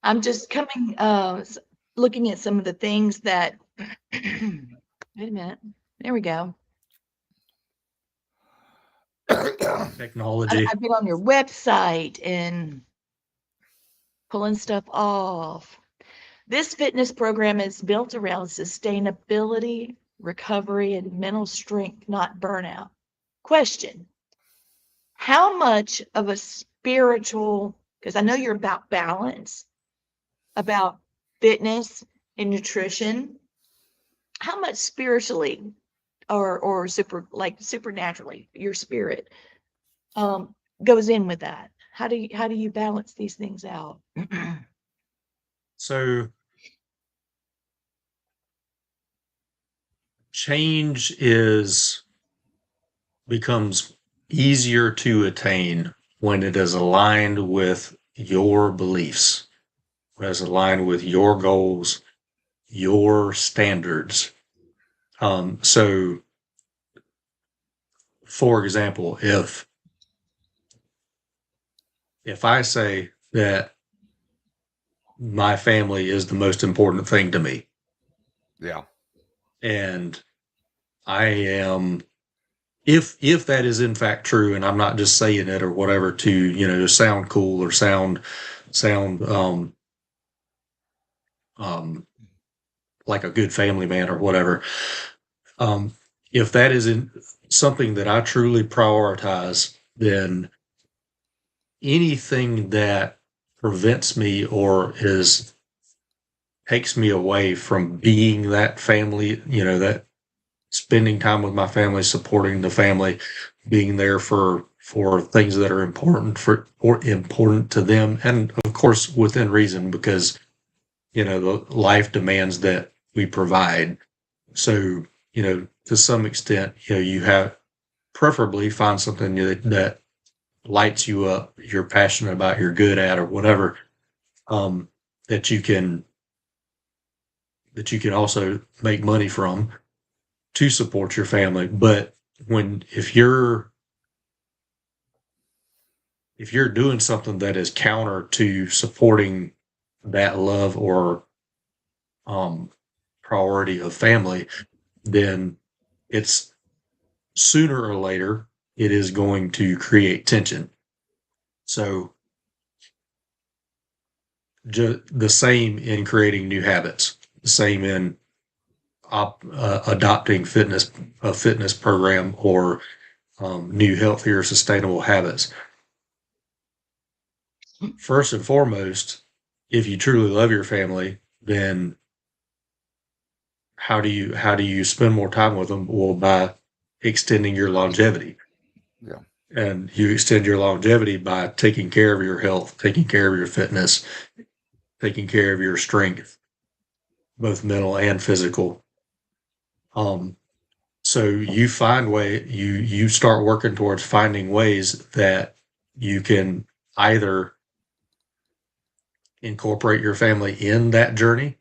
I'm just coming, looking at some of the things that, wait a minute. There we go. Technology. I've been on your website and pulling stuff off. This fitness program is built around sustainability, recovery, and mental strength, not burnout. Question: how much of a spiritual, because I know you're about balance, about fitness and nutrition, how much spiritually or supernaturally your spirit goes in with that? How do you balance these things out? So change becomes easier to attain when it is aligned with your beliefs, when it's aligned with your goals, your standards. So for example, if I say that my family is the most important thing to me, Yeah. and I am, if that is in fact true, and I'm not just saying it or whatever to sound cool or sound like a good family man or whatever, if that isn't something that I truly prioritize, then anything that prevents me or takes me away from being that family, that spending time with my family, supporting the family, being there for things that are important or important to them, and of course within reason, because the life demands that we provide. So to some extent, you have preferably find something that lights you up, you're passionate about, you're good at, or whatever, that you can also make money from to support your family. But if you're doing something that is counter to supporting that love or priority of family, then it's sooner or later it is going to create tension. So the same in creating new habits, the same in adopting a fitness program or new, healthier, sustainable habits. First and foremost, if you truly love your family, then how do you spend more time with them? Well, by extending your longevity. Yeah. And you extend your longevity by taking care of your health, taking care of your fitness, taking care of your strength, both mental and physical. So you you start working towards finding ways that you can either incorporate your family in that journey,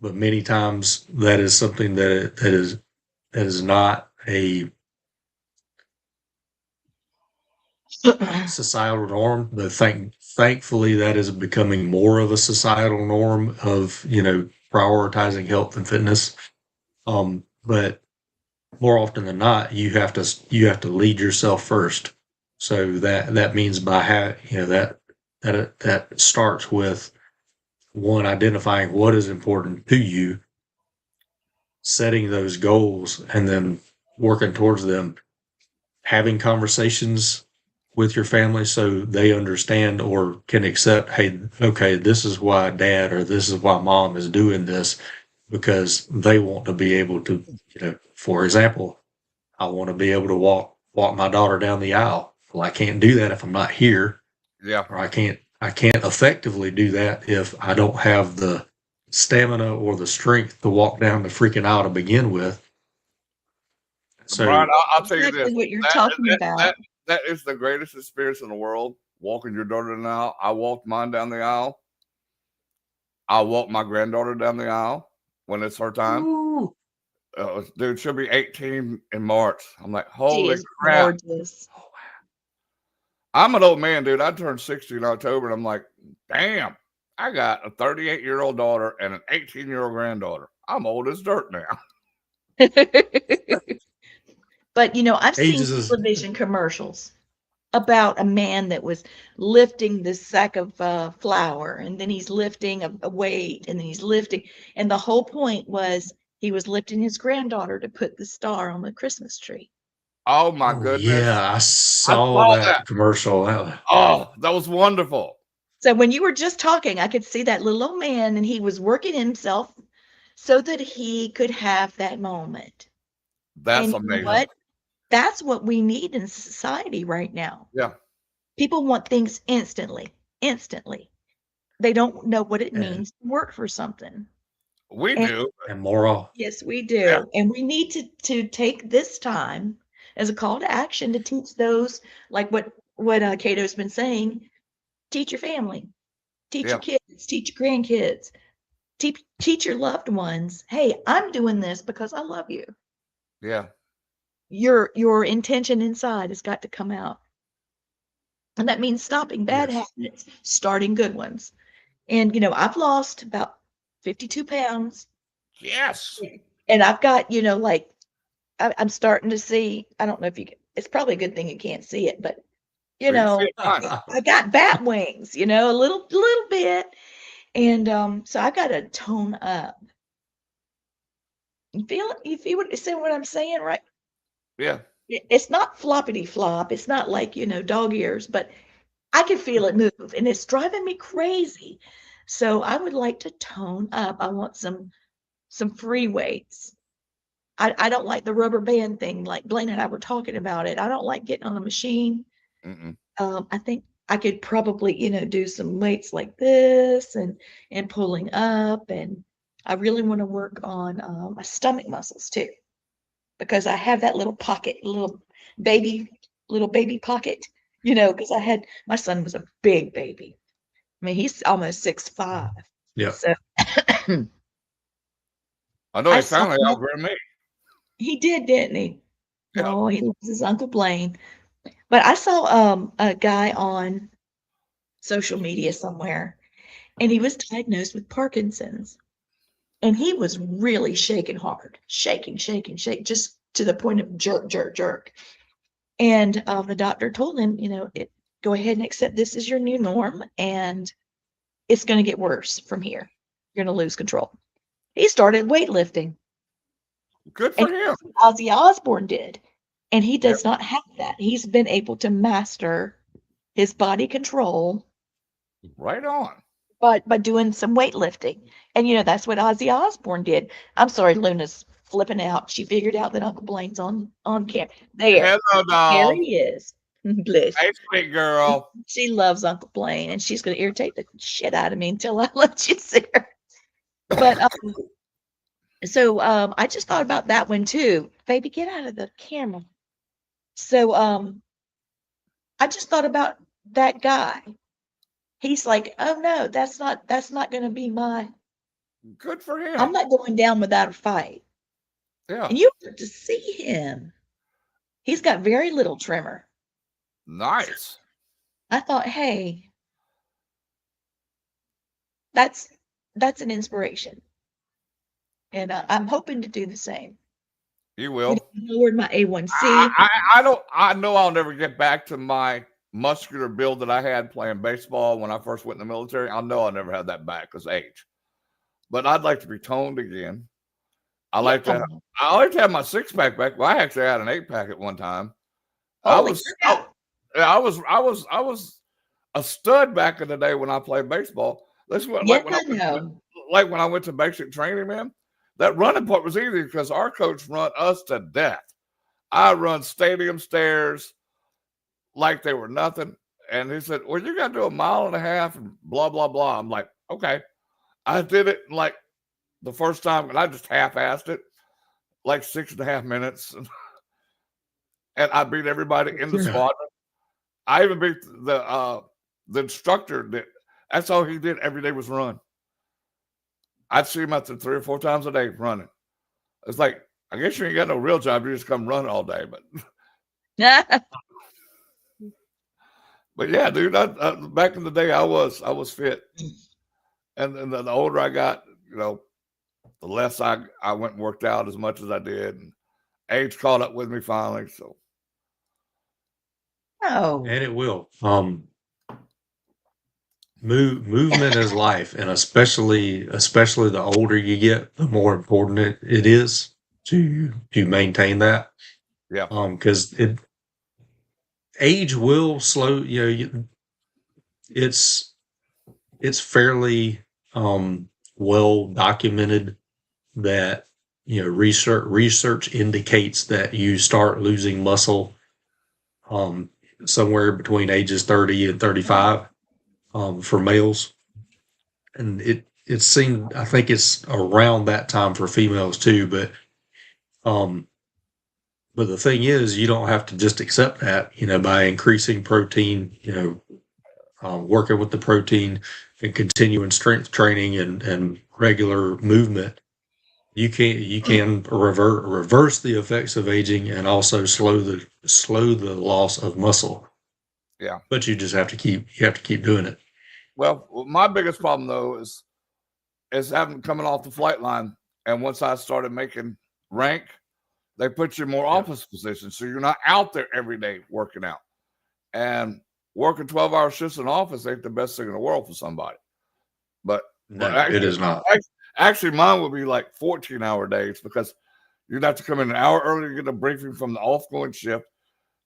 but many times that is something that is not a societal norm. But thankfully that is becoming more of a societal norm of prioritizing health and fitness. But more often than not, you have to lead yourself first. So that means by that starts with one, identifying what is important to you, setting those goals, and then working towards them, having conversations with your family so they understand or can accept, hey, okay, this is why dad or this is why mom is doing this, because they want to be able to, for example, I want to be able to walk my daughter down the aisle. Well, I can't do that if I'm not here. Yeah. Or I can't effectively do that if I don't have the stamina or the strength to walk down the freaking aisle to begin with. So, Bryan, I'll tell you Exactly this. what you're talking about. That is the greatest experience in the world, walking your daughter down the aisle. I walked mine down the aisle. I'll walk my granddaughter down the aisle when it's her time. Dude, she'll be 18 in March. I'm like, She holy is crap. gorgeous. I'm an old man, dude. I turned 60 in October, and I'm like, damn, I got a 38-year-old daughter and an 18-year-old granddaughter. I'm old as dirt now. But I've seen Ages is television commercials about a man that was lifting this sack of flour, and then he's lifting a weight, and then he's lifting, and the whole point was he was lifting his granddaughter to put the star on the Christmas tree. Oh my goodness. Yeah, I saw saw that that. commercial. Oh, that was wonderful. So when you were just talking, I could see that little old man, and he was working himself so that he could have that moment. That's And you know amazing. what? That's what we need in society right now. Yeah. People want things instantly. They don't know what it And- means to work for something. We And- do. And moral. Yes, we do. Yeah. And we need to take this time as a call to action to teach those, like what Cato's been saying, teach your family, teach your kids, teach your grandkids, teach your loved ones, hey, I'm doing this because I love you. Yeah. your intention inside has got to come out. And that means stopping bad Yes. habits, starting good ones. And, I've lost about 52 pounds. Yes. And I've got, like, I'm starting to see, I don't know if it's probably a good thing you can't see it, but, Well, you see it fine. I got bat wings, a little bit. And so I got to tone up. You feel what I'm saying, right? Yeah. It's not floppity flop. It's not like, dog ears, but I can feel it move and it's driving me crazy. So I would like to tone up. I want some free weights. I don't like the rubber band thing, like Blaine and I were talking about it. I don't like getting on a machine. Mm-mm. I think I could probably, do some weights like this and pulling up. And I really want to work on my stomach muscles too, because I have that little pocket, little baby pocket, because my son was a big baby. I mean, he's almost 6'5". Yeah. So I know I he saw finally him. outgrew me. He did, didn't he? Yeah. Oh, he loves his Uncle Blaine. But I saw a guy on social media somewhere, and he was diagnosed with Parkinson's. And he was really shaking hard, shaking, just to the point of jerk, jerk, jerk. And the doctor told him, go ahead and accept this as your new norm, and it's going to get worse from here. You're going to lose control. He started weightlifting. Good for him. Ozzy Osbourne did. And he does Yep. not have that. He's been able to master his body control Right on. by doing some weightlifting. And that's what Ozzy Osbourne did. I'm sorry, Luna's flipping out. She figured out that Uncle Blaine's on camera. There. Hello, There dog. he is. Bless. Hey, sweet girl. She loves Uncle Blaine, and she's going to irritate the shit out of me until I let you see her. But so I just thought about that one too. Baby, get out of the camera. So I just thought about that guy. He's like, oh no, that's not going to be Good for I'm him. not going down without a fight. Yeah. And you have to see him. He's got very little tremor. Nice. I thought, hey, that's an inspiration. And I'm hoping to do the same. You will. Lowered my A1C. I know I'll never get back to my muscular build that I had playing baseball when I first went in the military. I know I'll never have that back because age. But I'd like to be toned again. I like to have my 6-pack back. Well, I actually had an 8-pack at one time. I was a stud back in the day when I played baseball. That's what like when I went to basic training, man. That running part was easy because our coach run us to death. I run stadium stairs like they were nothing. And he said, well, you got to do 1.5 miles and blah, blah, blah. I'm like, okay. I did it like the first time, and I just half-assed it, like 6.5 minutes. And I beat everybody in the squadron. I even beat the instructor. That's all he did every day was run. I'd see him out there 3 or 4 times a day running. It's like, I guess you ain't got no real job. You just come run all day. But yeah, dude, back in the day, I was fit. And the older I got, the less I went and worked out as much as I did. And age caught up with me finally. So. Oh. And it will. Movement is life, and especially the older you get, the more important it is to maintain that. Yeah. Because age will slow. It's fairly well documented that research indicates that you start losing muscle somewhere between ages 30 and 35 for males, and it seemed, I think it's around that time for females too, but the thing is, you don't have to just accept that, by increasing protein, working with the protein and continuing strength training and regular movement, you can reverse the effects of aging and also slow the loss of muscle. Yeah. But you just have to keep doing it. Well, my biggest problem though is having coming off the flight line. And once I started making rank, they put you in more office positions. So you're not out there every day working out. And working 12-hour shifts in office ain't the best thing in the world for somebody. But No, actually, it is not. Actually, mine would be like 14-hour days because you'd have to come in an hour earlier, get a briefing from the off-going shift,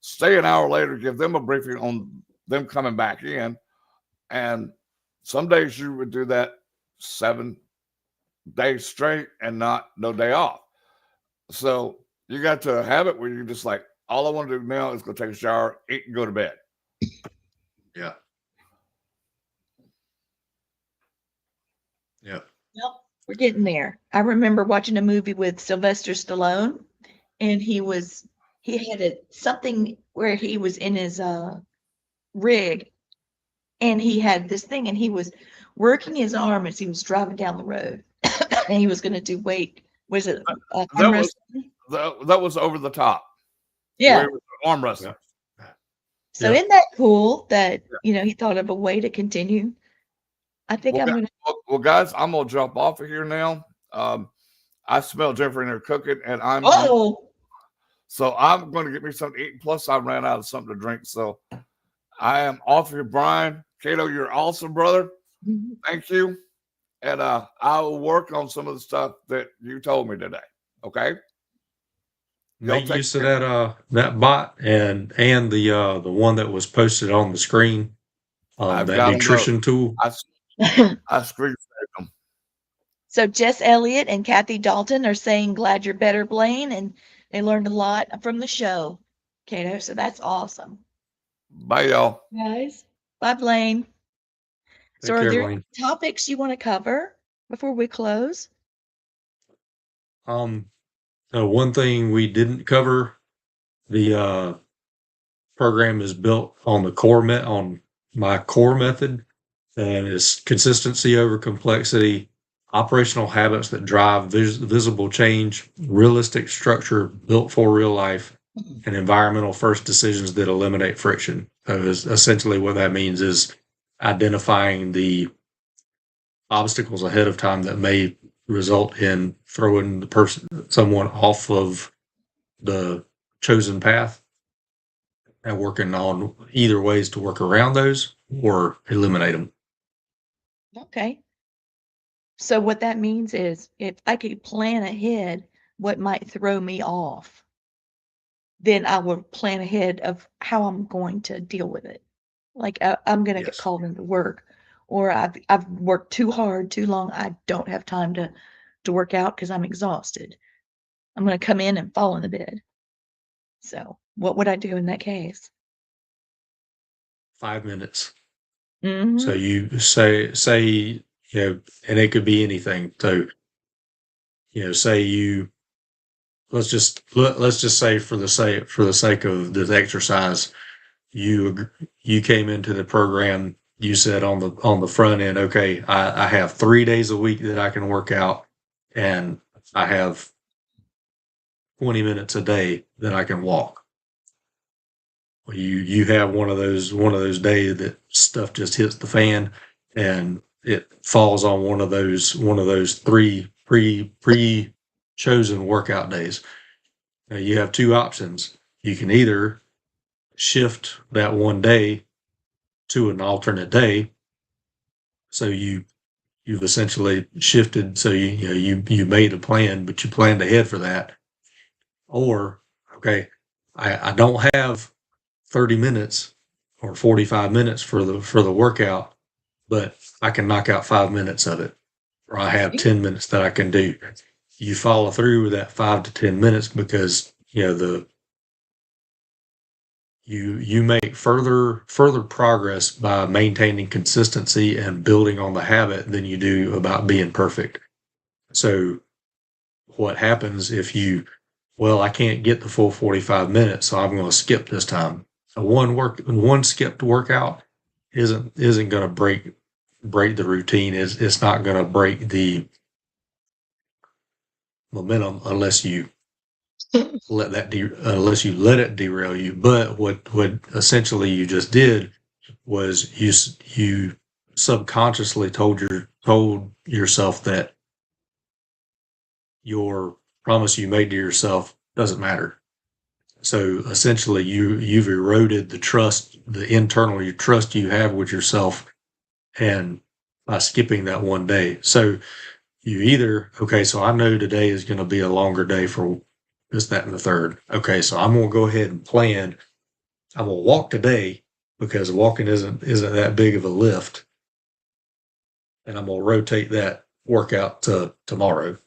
stay an hour later, give them a briefing on them coming back in. And some days you would do that 7 days straight and no day off. So you got to have it where you're just like, all I want to do now is go take a shower, eat, and go to bed. Yeah. Yeah. Yep, we're getting there. I remember watching a movie with Sylvester Stallone, and he had something where he was in his rig, and he had this thing, and he was working his arm as he was driving down the road, and he was going to do weight. Was it arm wrestling? That was over the top. Yeah. Arm wrestling. So isn't that cool that he thought of a way to continue? I think I'm gonna. Well, guys, I'm gonna jump off of here now. I smell Jennifer in there cooking, and I'm. So I'm going to get me something to eat. Plus, I ran out of something to drink. So I am off here, Bryan Cato. You're awesome, brother. Mm-hmm. Thank you, and I will work on some of the stuff that you told me today. Okay. Make use of that bot and the one that was posted on the screen. That nutrition tool. I screen them. So Jess Elliott and Kathy Dalton are saying, "Glad you're better, Blaine," and they learned a lot from the show, Cato. So that's awesome. Bye, y'all. Guys, bye, Blaine. So, are there any topics you want to cover before we close? One thing we didn't cover, the program is built on on my core method, and it's consistency over complexity, operational habits that drive visible change, realistic structure built for real life, and environmental first decisions that eliminate friction. So essentially what that means is identifying the obstacles ahead of time that may result in throwing someone off of the chosen path, and working on either ways to work around those or eliminate them. Okay. So what that means is if I could plan ahead what might throw me off, then I will plan ahead of how I'm going to deal with it. Like I'm going to get called into work, or I've worked too hard, too long. I don't have time to work out because I'm exhausted. I'm going to come in and fall in the bed. So what would I do in that case? 5 minutes. Mm-hmm. So you say, and it could be anything. So, say let's just say for the sake of this exercise, you came into the program, you said on the front end, okay, I have 3 days a week that I can work out, and I have 20 minutes a day that I can walk. Well, you have one of those days that stuff just hits the fan, and it falls on one of those three pre-chosen workout days. Now you have two options. You can either shift that one day to an alternate day. So you've essentially shifted. So you made a plan, but you planned ahead for that. Or, okay, I don't have 30 minutes or 45 minutes for the workout, but I can knock out 5 minutes of it, or I have 10 minutes that I can do. You follow through with that 5 to 10 minutes because you make further progress by maintaining consistency and building on the habit than you do about being perfect. So what happens if I can't get the full 45 minutes, so I'm going to skip this time. One skipped workout isn't going to break the routine. It's not going to break the momentum unless you let it derail you. But what essentially you just did was you subconsciously told yourself that your promise you made to yourself doesn't matter. So essentially you've eroded the internal trust you have with yourself, and by skipping that one day. So you either, okay, so I know today is going to be a longer day for this, that, and the third. Okay, so I'm going to go ahead and plan. I'm going to walk today because walking isn't that big of a lift. And I'm going to rotate that workout to tomorrow,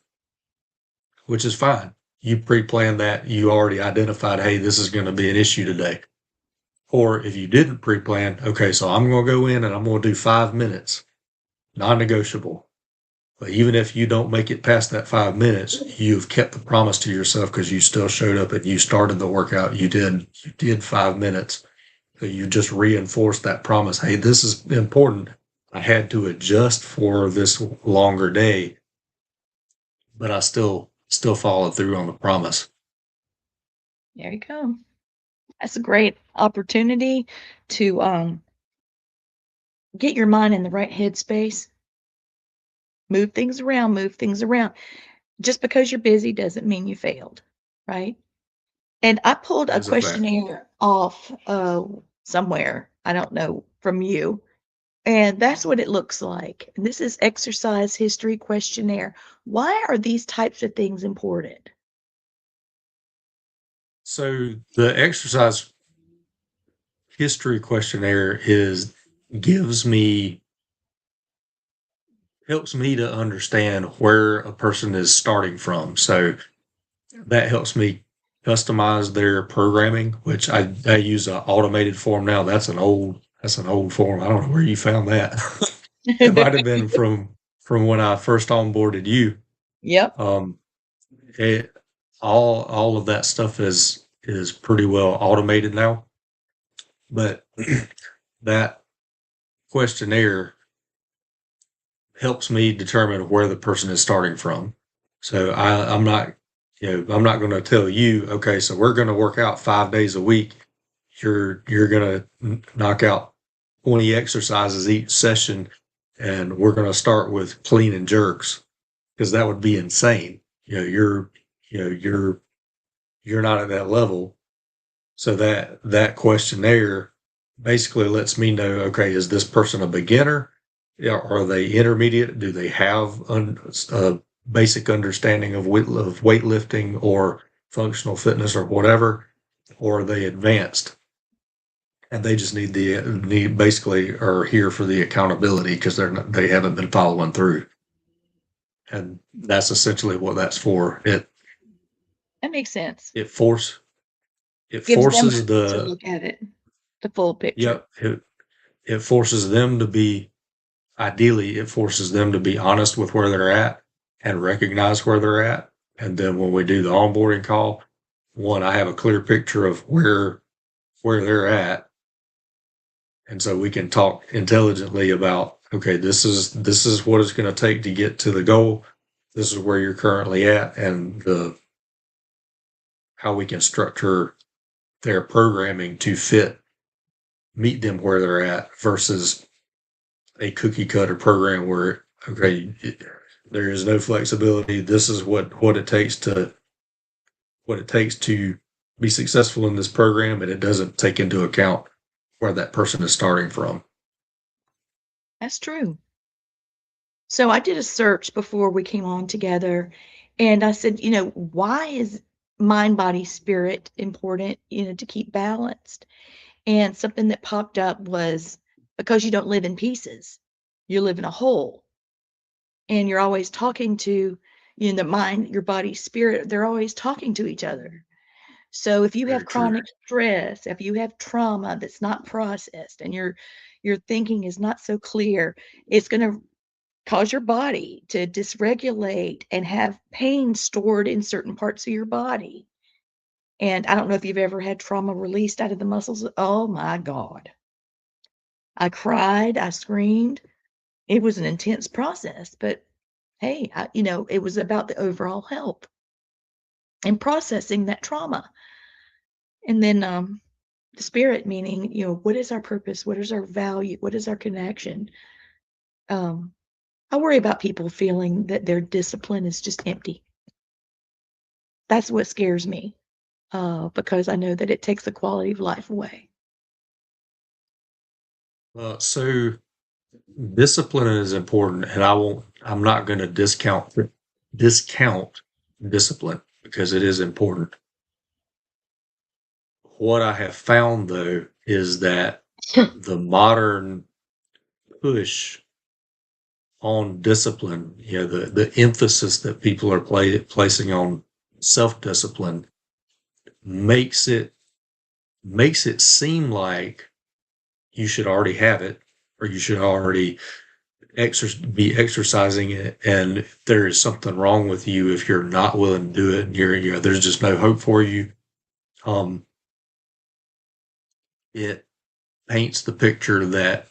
which is fine. You pre-planned that. You already identified, hey, this is going to be an issue today. Or if you didn't pre-plan, okay, so I'm going to go in and I'm going to do 5 minutes, non-negotiable. But even if you don't make it past that 5 minutes, you've kept the promise to yourself because you still showed up and you started the workout. You did 5 minutes. So you just reinforced that promise. Hey, this is important. I had to adjust for this longer day, but I still followed through on the promise. There you go. That's a great opportunity to get your mind in the right headspace. Move things around. Just because you're busy doesn't mean you failed, right? And I pulled a That's a fact. questionnaire off somewhere, I don't know, from you. And that's what it looks like. And this is exercise history questionnaire. Why are these types of things important? So the exercise history questionnaire helps me to understand where a person is starting from. So that helps me customize their programming, which I use an automated form now. That's an old form. I don't know where you found that. It might have been from when I first onboarded you. Yep. All of that stuff is pretty well automated now. But that questionnaire helps me determine where the person is starting from. So I'm not going to tell you, okay, so we're going to work out 5 days a week. You're going to knock out 20 exercises each session, and we're going to start with clean and jerks, because that would be insane. You're not at that level. So that questionnaire basically lets me know, okay, is this person a beginner? Are they intermediate? Do they have a basic understanding of weightlifting or functional fitness or whatever? Or are they advanced? And they just basically are here for the accountability because they haven't been following through. And that's essentially what that's for. That makes sense. It forces to look at it, the full picture. Yep. It forces them to be, ideally, it forces them to be honest with where they're at and recognize where they're at. And then when we do the onboarding call, I have a clear picture of where they're at. And so we can talk intelligently about, okay, this is what it's going to take to get to the goal. This is where you're currently at, and how we can structure their programming to meet them where they're at, versus a cookie cutter program where, okay, there is no flexibility. This is what it takes to be successful in this program, and it doesn't take into account where that person is starting from. That's true. So I did a search before we came on together, and I said, why is mind, body, spirit important, to keep balanced? And something that popped up was because you don't live in pieces, you live in a whole. And you're always talking to, the mind, your body, spirit, they're always talking to each other. So if you have chronic stress, if you have trauma that's not processed, and your thinking is not so clear, it's going to cause your body to dysregulate and have pain stored in certain parts of your body. And I don't know if you've ever had trauma released out of the muscles. Oh my God. I cried, I screamed. It was an intense process, but hey, it was about the overall health. and processing that trauma. And then the spirit, meaning, what is our purpose? What is our value? What is our connection? I worry about people feeling that their discipline is just empty. That's what scares me, because I know that it takes the quality of life away. So discipline is important, and I'm not going to discount discipline because it is important. What I have found, though, is that the modern push on discipline, the emphasis that people are placing on self-discipline makes it seem like you should already have it, or you should already be exercising it, and there is something wrong with you if you're not willing to do it, and there's just no hope for you. It paints the picture that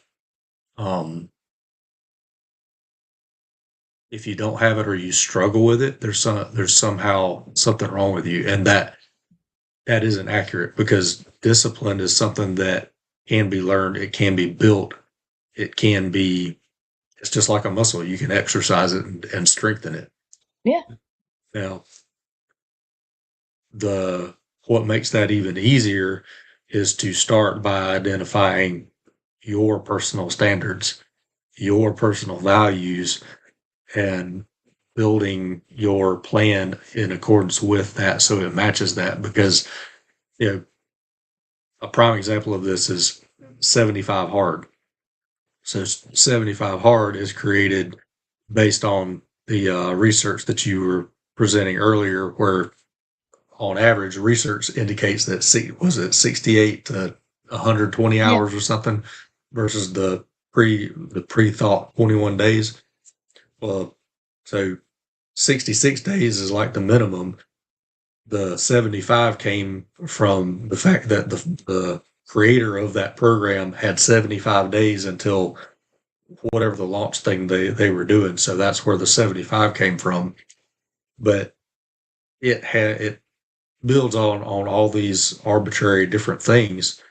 if you don't have it or you struggle with it, there's somehow something wrong with you, and that isn't accurate, because discipline is something that can be learned, it can be built, it's just like a muscle. You can exercise it and strengthen it. Yeah. Now, what makes that even easier is to start by identifying your personal standards, your personal values, and building your plan in accordance with that so it matches that. Because, a prime example of this is 75 Hard. So 75 Hard is created based on the research that you were presenting earlier, where on average research indicates that 68 to 120 hours or something versus the pre-thought 21 days. Well, so 66 days is like the minimum. The 75 came from the fact that the creator of that program had 75 days until whatever the launch thing they were doing. So that's where the 75 came from. But it builds on all these arbitrary different things.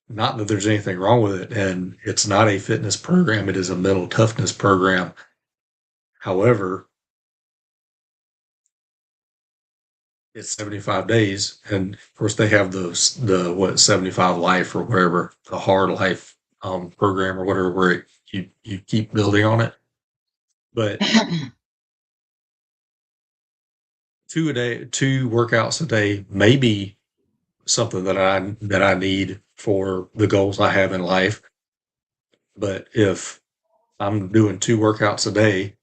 Not that there's anything wrong with it, and it's not a fitness program, it is a mental toughness program. However, it's 75 days, and of course they have the 75 life or whatever, the hard life program or whatever, where you keep building on it. But 2 workouts a day may be something that I need for the goals I have in life. But if I'm doing 2 workouts a day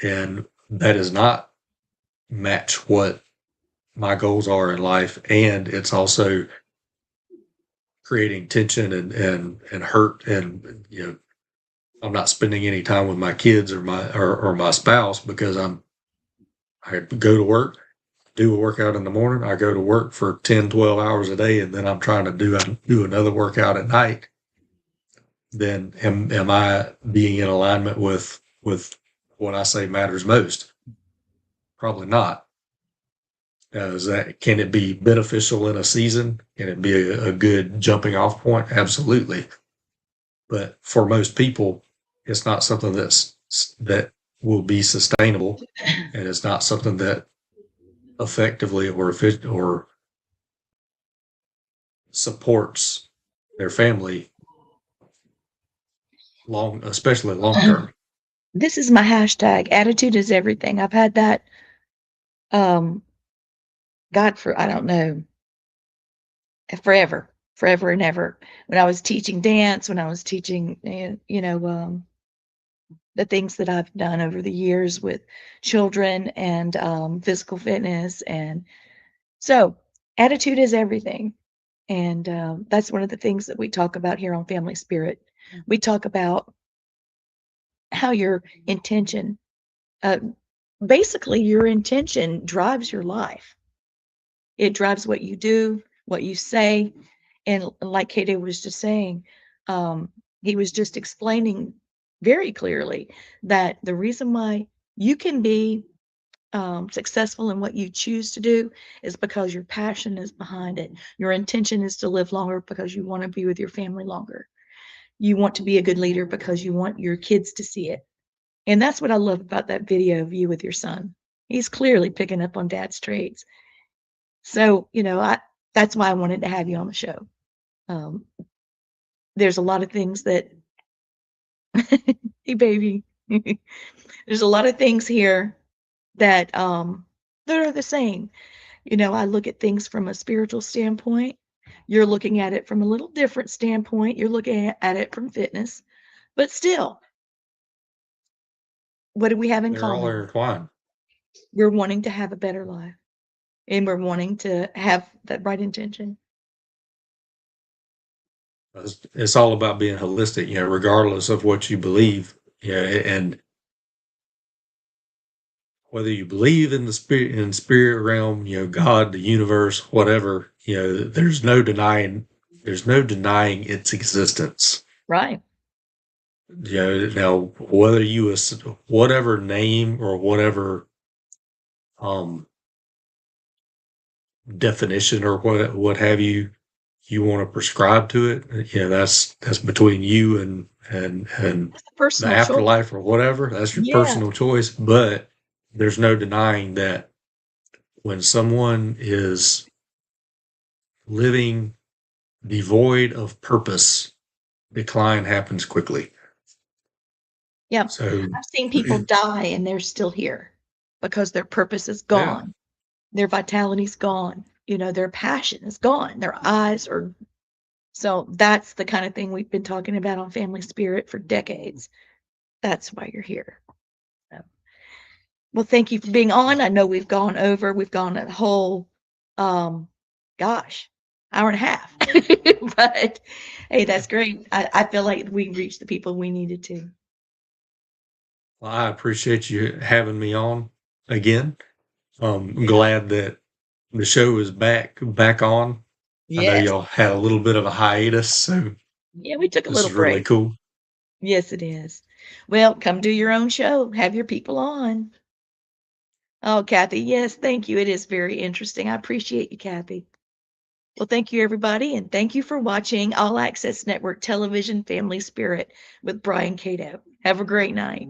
and that does not match what my goals are in life, and it's also creating tension and hurt, and I'm not spending any time with my kids or my spouse because I go to work, do a workout in the morning, I go to work for 10, 12 hours a day, and then I'm trying to do another workout at night, then am I being in alignment with what I say matters most? Probably not. Can it be beneficial in a season? Can it be a good jumping off point? Absolutely. But for most people, it's not something that will be sustainable, and it's not something that effectively or supports their family especially long term. This is my hashtag. Attitude is everything. I've had that, God, for, I don't know, forever and ever. When I was teaching dance, when I was teaching, the things that I've done over the years with children and physical fitness. And so attitude is everything. And that's one of the things that we talk about here on Family Spirit. We talk about how your intention, basically your intention drives your life. It drives what you do, what you say. And like Cato was just saying, he was just explaining very clearly that the reason why you can be successful in what you choose to do is because your passion is behind it. Your intention is to live longer because you want to be with your family longer. You want to be a good leader because you want your kids to see it. And that's what I love about that video of you with your son. He's clearly picking up on dad's traits. So, that's why I wanted to have you on the show. There's a lot of things that, hey, baby, there's a lot of things here that are the same. I look at things from a spiritual standpoint. You're looking at it from a little different standpoint. You're looking at it from fitness, but still, what do we have in They're all common? intertwined. We're wanting to have a better life, and we're wanting to have that right intention. It's all about being holistic, regardless of what you believe. And whether you believe in the spirit realm, God, the universe, whatever, there's no denying its existence. Right. Now whether you whatever name or whatever definition or what have you want to prescribe to it, that's between you and the Personal choice. afterlife or whatever. That's your Yeah. personal choice. But there's no denying that when someone is living devoid of purpose, decline happens quickly. Yeah. So I've seen people die and they're still here because their purpose is gone. Their vitality's gone. Their passion is gone. Their eyes are. So that's the kind of thing we've been talking about on Family Spirit for decades. That's why you're here. So, well, thank you for being on. I know we've gone a whole, hour and a half. But hey, that's great. I feel like we reached the people we needed to. Well, I appreciate you having me on again. I'm glad that the show is back on. I know Yes. y'all had a little bit of a hiatus, so Yeah, we took a this little is really break. cool. Yes, it is. Well, come do your own show. Have your people on. Oh, Kathy, yes, thank you. It is very interesting. I appreciate you, Kathy. Well, thank you, everybody, and thank you for watching All Access Network Television Family Spirit with Bryan Cato. Have a great night.